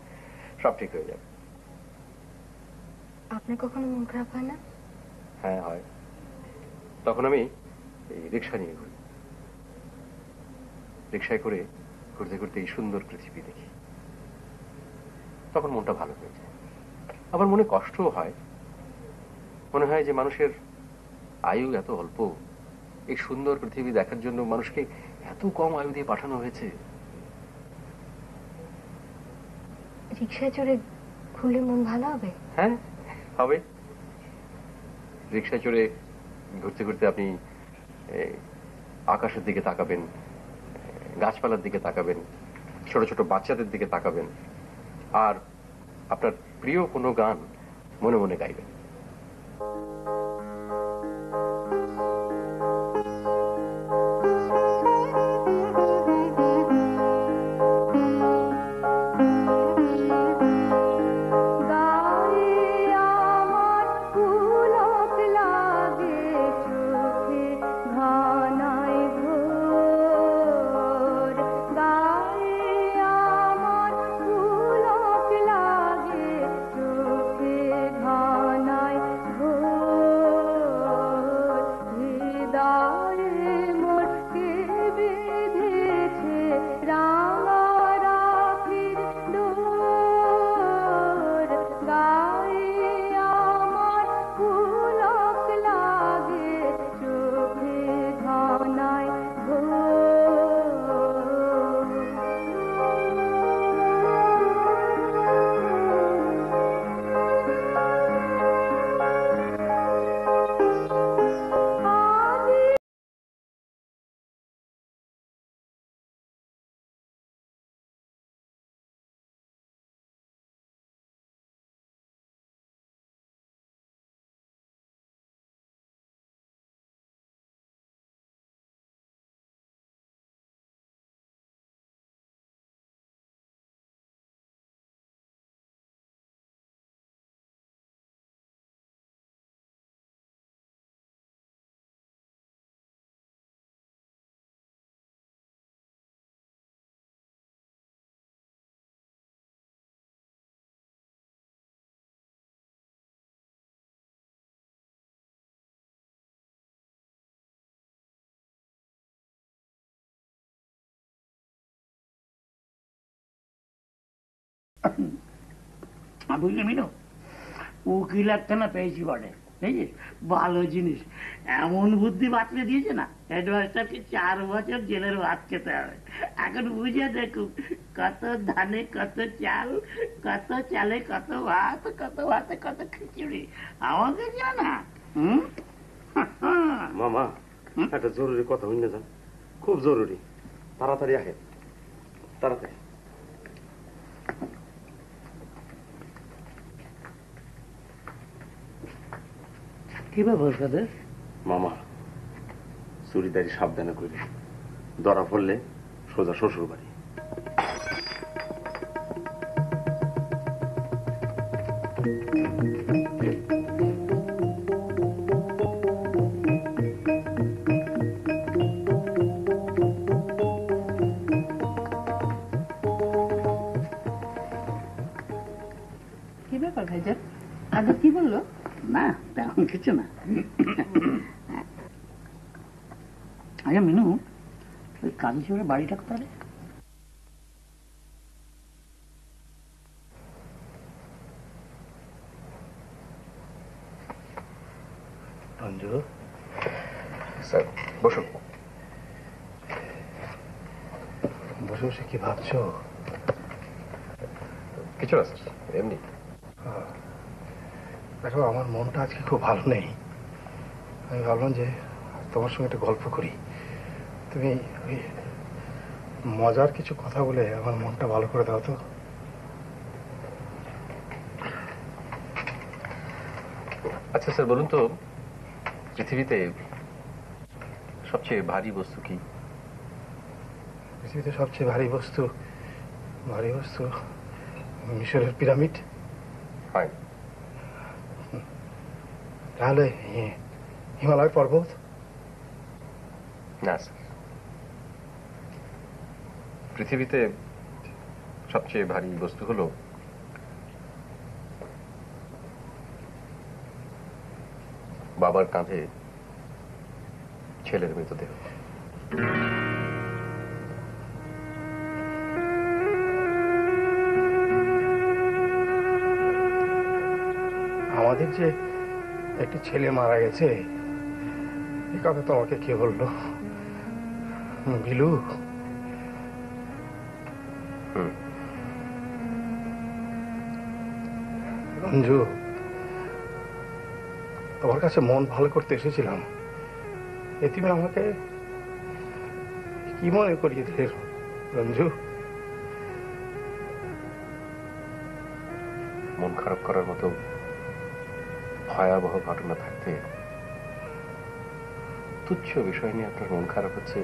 সব ঠিক হয়ে যাবে। আপনার কখনো মন খারাপ হয় না? হ্যাঁ হয়। তখন আমি এই রিক্সা নিয়ে ঘুরি। রিক্সায় করে ঘুরতে ঘুরতে এই সুন্দর পৃথিবী দেখি, তখন মনটা ভালো হয়ে যায়। আবার মনে কষ্টও হয়, মনে হয় যে মানুষের আয়ু এত অল্প, এই সুন্দর পৃথিবী দেখার জন্য মানুষকে এত কম আয়ু দিয়ে পাঠানো হয়েছে। রিক্সায় চড়ে ঘুরলে মন ভালো হবে? হ্যাঁ হবে। রিক্সায় চড়ে ঘুরতে ঘুরতে আপনি আকাশের দিকে তাকাবেন, গাছপালার দিকে তাকাবেন, ছোট ছোট বাচ্চাদের দিকে তাকাবেন, আর আপনার প্রিয় কোনো গান মনে মনে গাইবেন। বুঝলি মিনু, উকিল একটা না পেয়েছি বটে, বুঝলি, ভালো জিনিস। এমন বুদ্ধি বাতলে দিয়েছে না, হেডমাস্টারকে 4 বছর জেলের ভাত খেতে হবে। এখন বুঝে দেখুন, কত ধানে কত চাল, কত চালে কত ভাত, কত ভাতে কত খিচুড়ি। আমাকে জানা। মামা একটা জরুরি কথা হইলে যান, খুব জরুরি, তাড়াতাড়ি আহে, তাড়াতাড়ি। কি ব্যাপার কাদের? মামা চুরিদারি সাবধানে করে, ধরা পড়লে সোজা শ্বশুর বাড়ি। কি ব্যাপার ভাইজান, আগে কি বললো? না তেমন কিছু না। আচ্ছা মিনু, ওই কাজী চোরের বাড়িটা কোথায়? রঞ্জু স্যার বসুন। বসে বসে কি ভাবছো? কিছু না স্যার, এমনি। দেখো, আমার মনটা আজকে খুব ভালো নেই। আমি ভাবলাম যে তোমার সঙ্গে একটা গল্প করি। তুমি ওই মজার কিছু কথা বলে আমার মনটা ভালো করে দাও তো। আচ্ছা স্যার বলুন তো, পৃথিবীতে সবচেয়ে ভারী বস্তু কি? পৃথিবীতে সবচেয়ে ভারী বস্তু মিশরের পিরামিড। হয় তাহলে হিমালয় পর্বত। না স্যার, পৃথিবীতে সবচেয়ে ভারী বস্তু হলো বাবার কাঁধে ছেলের মৃতদেহ। আমাদের যে একটি ছেলে মারা গেছে এ কথা তোমাকে কে বললো? বিলু? রঞ্জু, তোমার কাছে মন ভালো করতে এসেছিলাম, তুমি আমাকে কি মনে করিয়ে দিলে রঞ্জু? মন খারাপ করার মতো ভয়াবহ ঘটনা থাকতে তুচ্ছ বিষয় নিয়ে আপনার মন খারাপ হচ্ছে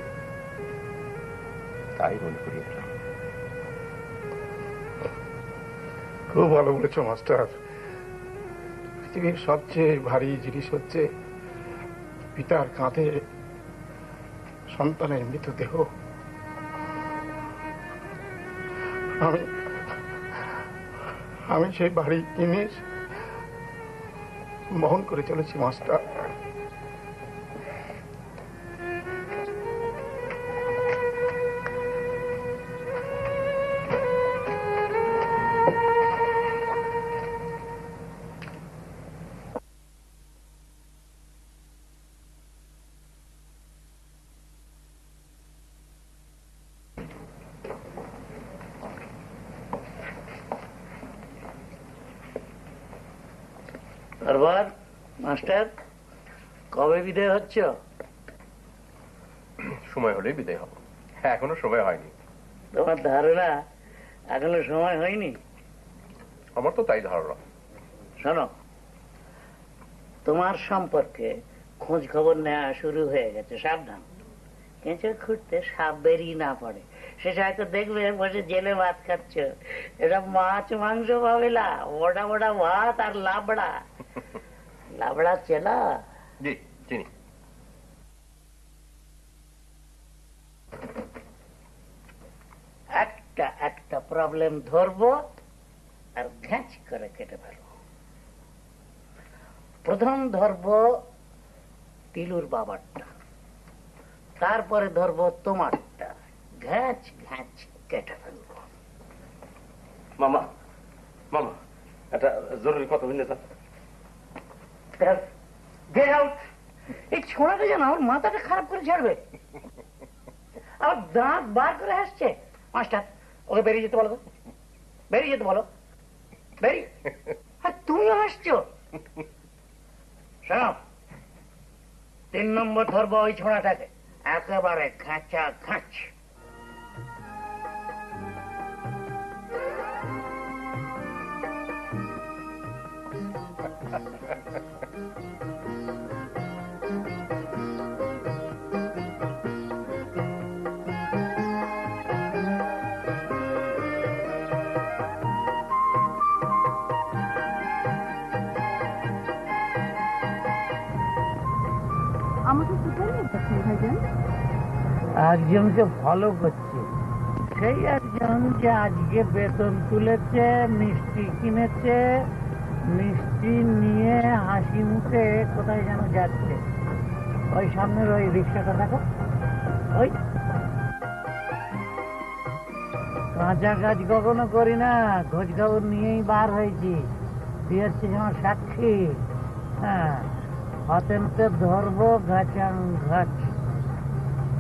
তাই মনে করিয়ে দিলাম। খুব ভালো বলেছ মাস্টার। পৃথিবীর সবচেয়ে ভারী জিনিস হচ্ছে পিতার কাঁধে সন্তানের মৃতদেহ। আমি সেই ভারী জিনিস বহন করে চলেছি মাস্টার। কারবার মাস্টার, কবে বিদায় হচ্ছ? সময় হলেই বিদায় হব। হ্যাঁ, এখনো সময় হয়নি। তোমার ধারণা এখনো সময় হয়নি? আমার তো তাই ধারণা। শোনো, তোমার সম্পর্কে খোঁজ খবর নেওয়া শুরু হয়ে গেছে। সাবধান, কেঁচো খুঁড়তে সাপ বেরিয়ে না পড়ে। সে হয়তো দেখবে বসে জেলে ভাত খাচ্ছ, এটা মাছ মাংস পাবে না, মোটা মোটা ভাত আর লাবড়া। লাবড়া চেলা? জি চিনি। একটা একটা প্রবলেম ধরবো আর ঘ্যাঁচ করে কেটে ফেলবো। প্রথম ধরবো তিলুর বাবারটা, তারপরে ধরবো তোমারটা, ঘ্যাঁচ ঘ্যাঁচ কেটে ফেলবো। মামা, মামা একটা জরুরি কথা বললে স্যার। এই ছোড়াটা যেন আমার মাথাটা খারাপ করে ছাড়বে, আবার দাঁত বার করে আসছে। মাস্টার, ওকে বেরিয়ে যেতে বলো তো, বেরিয়ে যেতে বলো, বেরিয়ে। আর তুমিও হাসছো। শোনো, 3 নম্বর ধরবো ওই ছোড়াটাকে, একেবারে খাঁচা খাঁচ। আমাকে কোথায় নিয়ে যাচ্ছেন ভাইজান? একজনকে ফলো করছি, সেই একজন যে আজকে বেতন তুলেছে, মিষ্টি কিনেছে, মিষ্টি নিয়ে হাসি মুখে কোথায় যেন যাচ্ছে। ওই সামনের ওই রিক্সাটা দেখো, ওই কাঁচা কাজ কখনো করি না, খোঁজ খবর নিয়েই বার হয়েছি। তুই হচ্ছিস আমার সাক্ষী। হ্যাঁ, হাতে ধরবো, ঘাচাং ঘাচ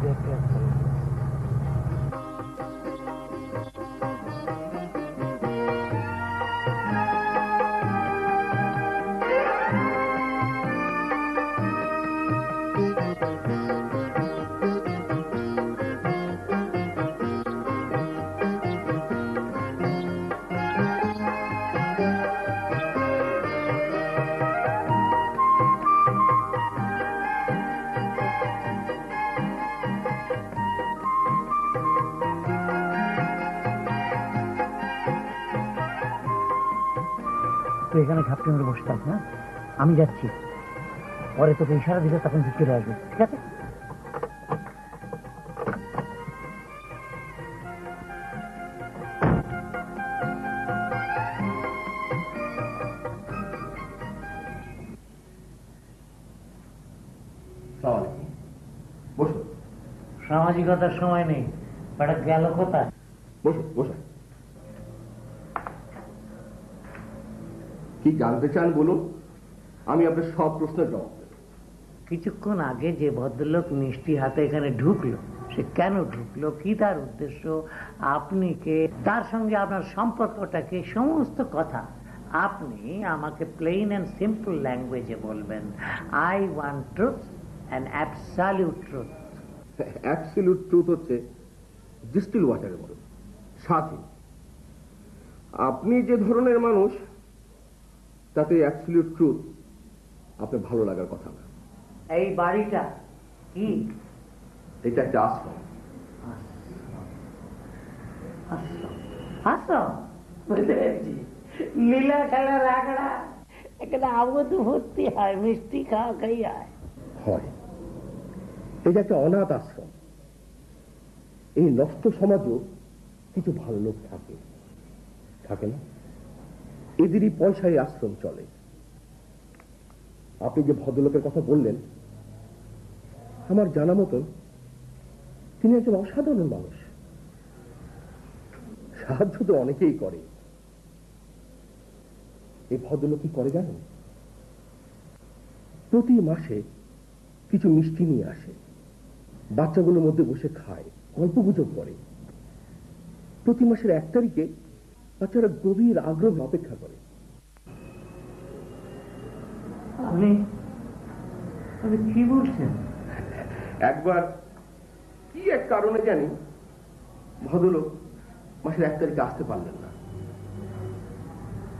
দেখে ফেলবো। তুই এখানে ঝাপটে মেরে বসে থাক, হ্যাঁ? আমি যাচ্ছি, পরে তোকে ইশারা দিলে তখন তুই চলে আসবে, ঠিক আছে? সামাজিকতার সময় নেই, বেটা গেল কোথায়? বসো বসো, কি জানতে চান বলুন, আমি আপনার সব প্রশ্নের জবাব দেব। কিছুক্ষণ আগে যে ভদ্রলোক মিষ্টি হাতে এখানে ঢুকলো, সে কেন ঢুকলো, কি তার উদ্দেশ্য, আপনি কে, তার সঙ্গে আপনার সম্পর্কটা কি, সমস্ত কথা আপনি আমাকে প্লেন অ্যান্ড সিম্পল ল্যাঙ্গুয়েজে বলবেন। I want truth and absolute truth. Absolute truth হচ্ছে ডিস্টিল ওয়াটারের মতো স্বাধীন। আপনি যে ধরনের মানুষ, তাতে অ্যাবসলিউট ট্রুথ আপনার ভালো লাগার কথা না। এই বাড়িটা কি? এটা একটা আশ্রম। আশ্রম বুঝতে পেরেছি, লীলা খেলা রাগড়া, এখানে আবদ্ধ ভর্তি হয়, মিষ্টি খাওয়া খাই হয়। এটা একটা অনাথ আশ্রম। এই নষ্ট সমাজও কিছু ভালো লোক থাকে, থাকে না? এদেরই পয়সায় আশ্রম চলে। আপনি যে ভদ্রলোকের কথা বললেন, আমার জানা মতন তিনি একজন অসাধারণ মানুষ। সাহায্য তো অনেকেই করে, এই ভদ্রলোক কি করে জানেন? প্রতি মাসে কিছু মিষ্টি নিয়ে আসে, বাচ্চাগুলোর মধ্যে বসে খায়, গল্পগুজব করে। প্রতি মাসের 1 তারিখে বাচ্চারা গভীর আগ্রহ অপেক্ষা করে। আপনি কি বলছেন? একবার কি এক কারণে জানি ভদ্রলোক মাসের 1 তারিখে আসতে পারলেন না।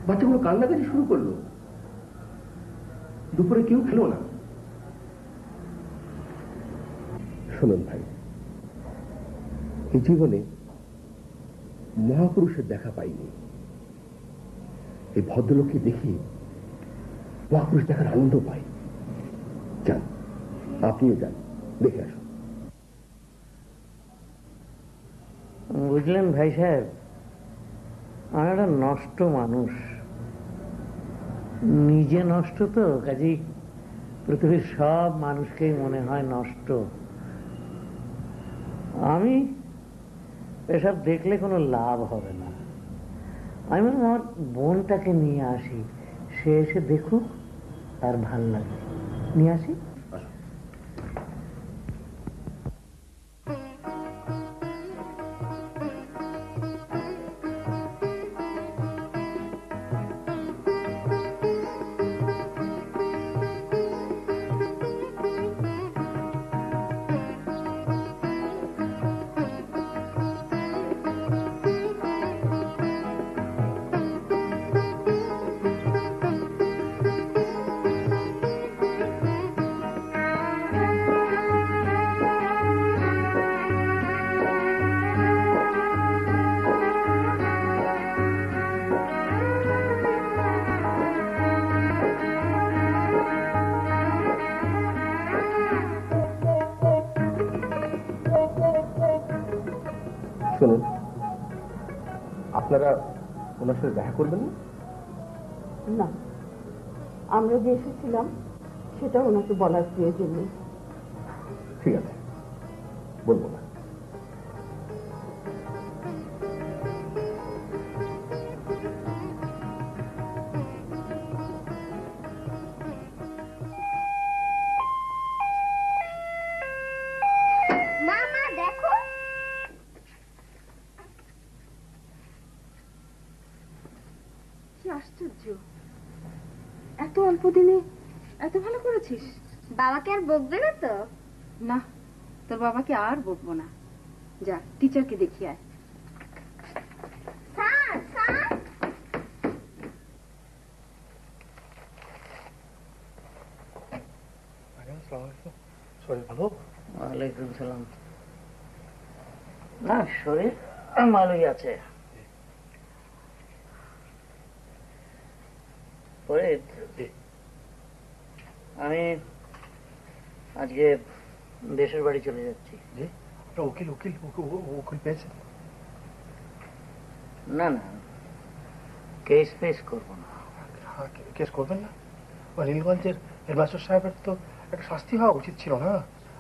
বাচ্চাগুলো কান্নাকাটি শুরু করলো, দুপুরে কেউ খেলো না। শুনুন ভাই, এই জীবনে মহাপুরুষের দেখা পাইনি, এই ভদ্রলোককে দেখি মহাপুরুষ দেখার আনন্দ পাই। যান, আপনিও যান, দেখে আসুন। বুঝলেন ভাই সাহেব, আমি একটা নষ্ট মানুষ, নিজে নষ্ট, তো কাজেই পৃথিবীর সব মানুষকেই মনে হয় নষ্ট। আমি এসব দেখলে কোনো লাভ হবে না। আমি আমার বোনটাকে নিয়ে আসি, সে এসে দেখুক, তার ভাল লাগে, নিয়ে আসি। শুনুন, আপনারা ওনার সাথে দেখা করবেন না? না, আমরা যে এসেছিলাম সেটা ওনাকে বলার প্রয়োজন নেই। ঠিক আছে, বলবো না। মামা দেখো, কি আশ্চর্য, এত অল্প দিনে এত ভালো করেছিস। বাবাকে আর বকবে না তো? না, তোর বাবাকে আর বকবো না। যা, টিচারকে দেখিয়ে আয়। Sir, sir. শরীর ভালো? ওয়ালাইকুম সালাম। না, শরীর ভালোই আছে। আমি আজকে দেশের বাড়ি চলে যাচ্ছি। উকিল উকিল উকিল পেয়েছেন? না না, কেস ফেস করবো না। কেস করবেন না? নীলগঞ্জের হেডমাস্টার সাহেবের তো একটা শাস্তি হওয়া উচিত ছিল না?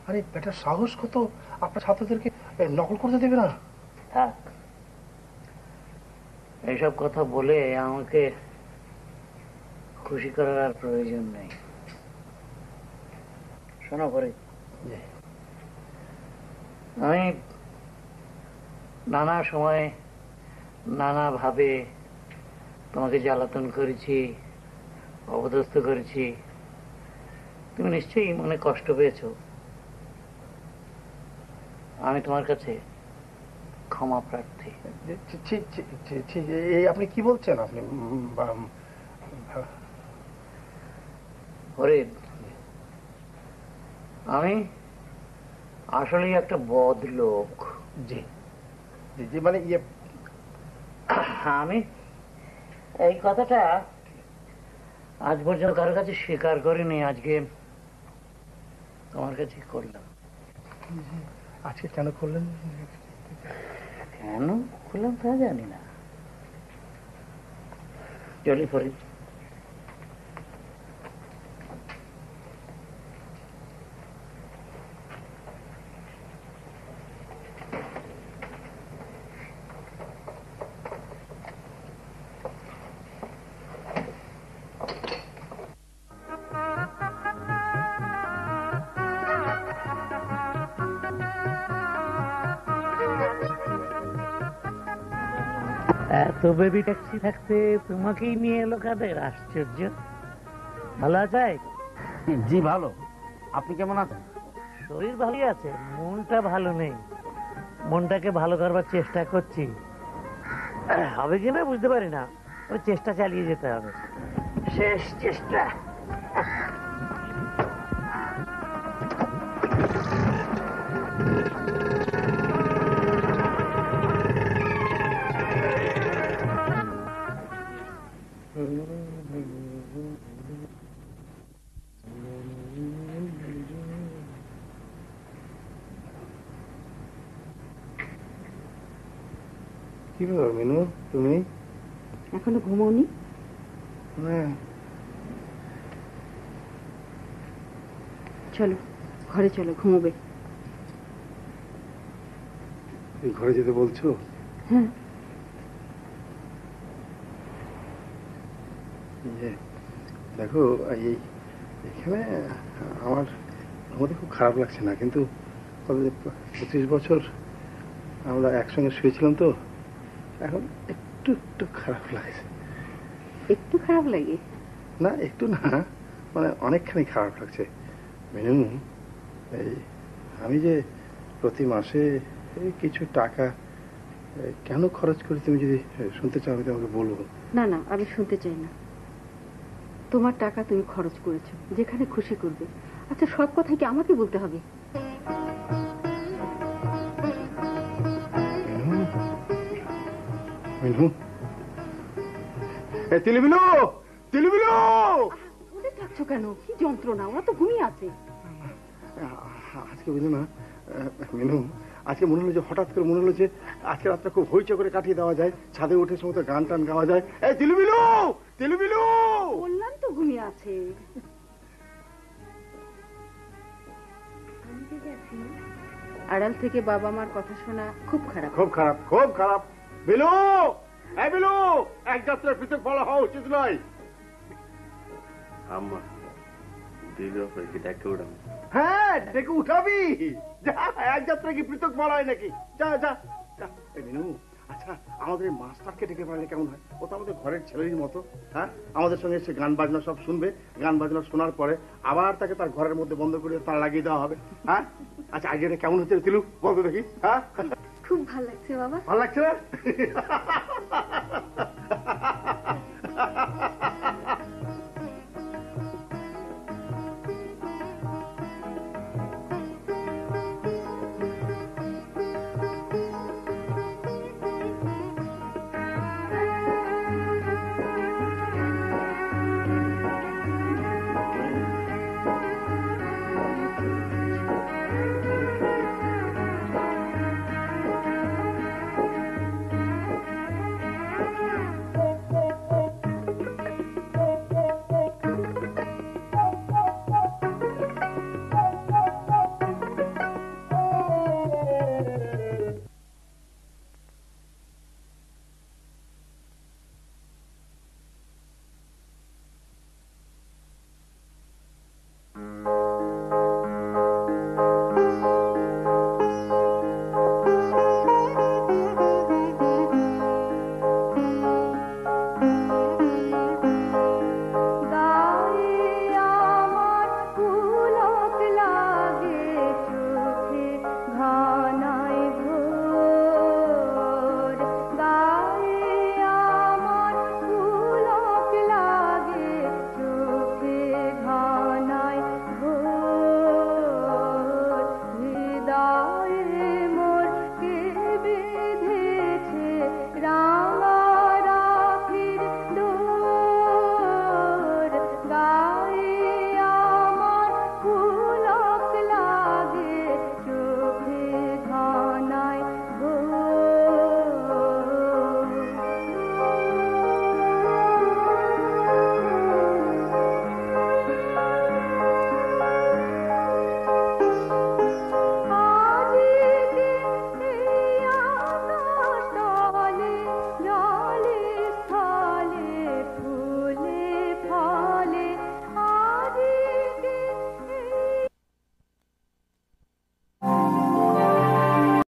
আরে বেটার সাহস কত, আপনার ছাত্রদেরকে নকল করতে দেবে না? থাক, এইসব কথা বলে আমাকে খুশি করার আর প্রয়োজন নেই। শোনো করে, আমি নানা সময় নানা ভাবে তোমাকে জ্বালাতন করেছি, অপদস্থ করেছি। তুমি নিশ্চয়ই মনে কষ্ট পেয়েছো। আমি তোমার কাছে ক্ষমা প্রার্থী। আপনি কি বলছেন? আপনি ফরিদ, আমি আসলেই একটা বদ লোক। জি জি, মানে আমি এই কথাটা আজ পর্যন্ত কারোর কাছে স্বীকার করিনি, আজকে তোমার কাছে করলাম। আজকে কেন করলেন? কেন করলাম তা জানি না। চলি ফরিদ। এত বেবি ট্যাক্সি থাকতে তোমাকেই নিয়ে এলো কাদের? আশ্চর্য। ভালো আছে? জি ভালো। আপনি কেমন আছেন? শরীর ভালোই আছে, মনটা ভালো নেই। মনটাকে ভালো করবার চেষ্টা করছি, হবে কিনা বুঝতে পারি না। ওই চেষ্টা চালিয়ে যেতে হবে, শেষ চেষ্টা। কি ব্যাপার মিনু, তুমি এখনো ঘুমোনি? চলো ঘরে চলো, ঘুমোবে। ঘরে যেতে বলছো? হ্যাঁ। দেখো, এখানে আমাদের খুব খারাপ লাগছে না, কিন্তু 25 বছর আমরা একসঙ্গে শুয়েছিলাম তো, এখন একটু একটু খারাপ লাগছে। একটু খারাপ লাগে? না, একটু না, মানে অনেকখানি খারাপ লাগছে। মিনু, আমি যে প্রতি মাসে কিছু টাকা কেন খরচ করি, তুমি যদি শুনতে চাও আমি তোমাকে বলবো। না না, আমি শুনতে চাই না। তোমার টাকা তুমি খরচ করেছো, যেখানে খুশি করবে। আচ্ছা, সব কথা কি আমাকে বলতে হবে? মিনু, তিলবিলু, তিলবিলু! ওদের ডাকছো কেন? কি যন্ত্রণা, ওরা তো ঘুমিয়ে আছে। আজকে বুঝলো না মিনু, আজকে মনে হলো যে হঠাৎ করে মনে হলো যে আজকে রাতটা খুব হইচই করে কাটিয়ে দেওয়া যায়, ছাদে উঠে সমস্ত গান টান গাওয়া যায়। এই তিলবিলু, তিলবিলু! বললাম তো ঘুমিয়ে আছে। আড়াল থেকে বাবা মার কথা শোনা খুব খারাপ, খুব খারাপ, খুব খারাপ। বিলু, এই বিলু, এক যাত্রায় পৃথক বলা হওয়া উচিত নয়। আম্মা দিল কি ডেকে উঠাম? হ্যাঁ, ডেকে উঠাবি। যা, এক যাত্রা কি পৃথক বলা হয় নাকি? যা যা যা। মিনু, আচ্ছা আমাদের মাস্টারকে ডেকে পারলে কেমন হয়? ও তো আমাদের ঘরের ছেলেরই মতো। হ্যাঁ, আমাদের সঙ্গে এসে গান বাজনা সব শুনবে, গান বাজনা শোনার পরে আবার তাকে তার ঘরের মধ্যে বন্ধ করে তার লাগিয়ে দেওয়া হবে। হ্যাঁ, আচ্ছা আইডিয়াটা কেমন হচ্ছে তিলু, বলতো দেখি। হ্যাঁ, খুব ভালো লাগছে বাবা। ভালো লাগছে না?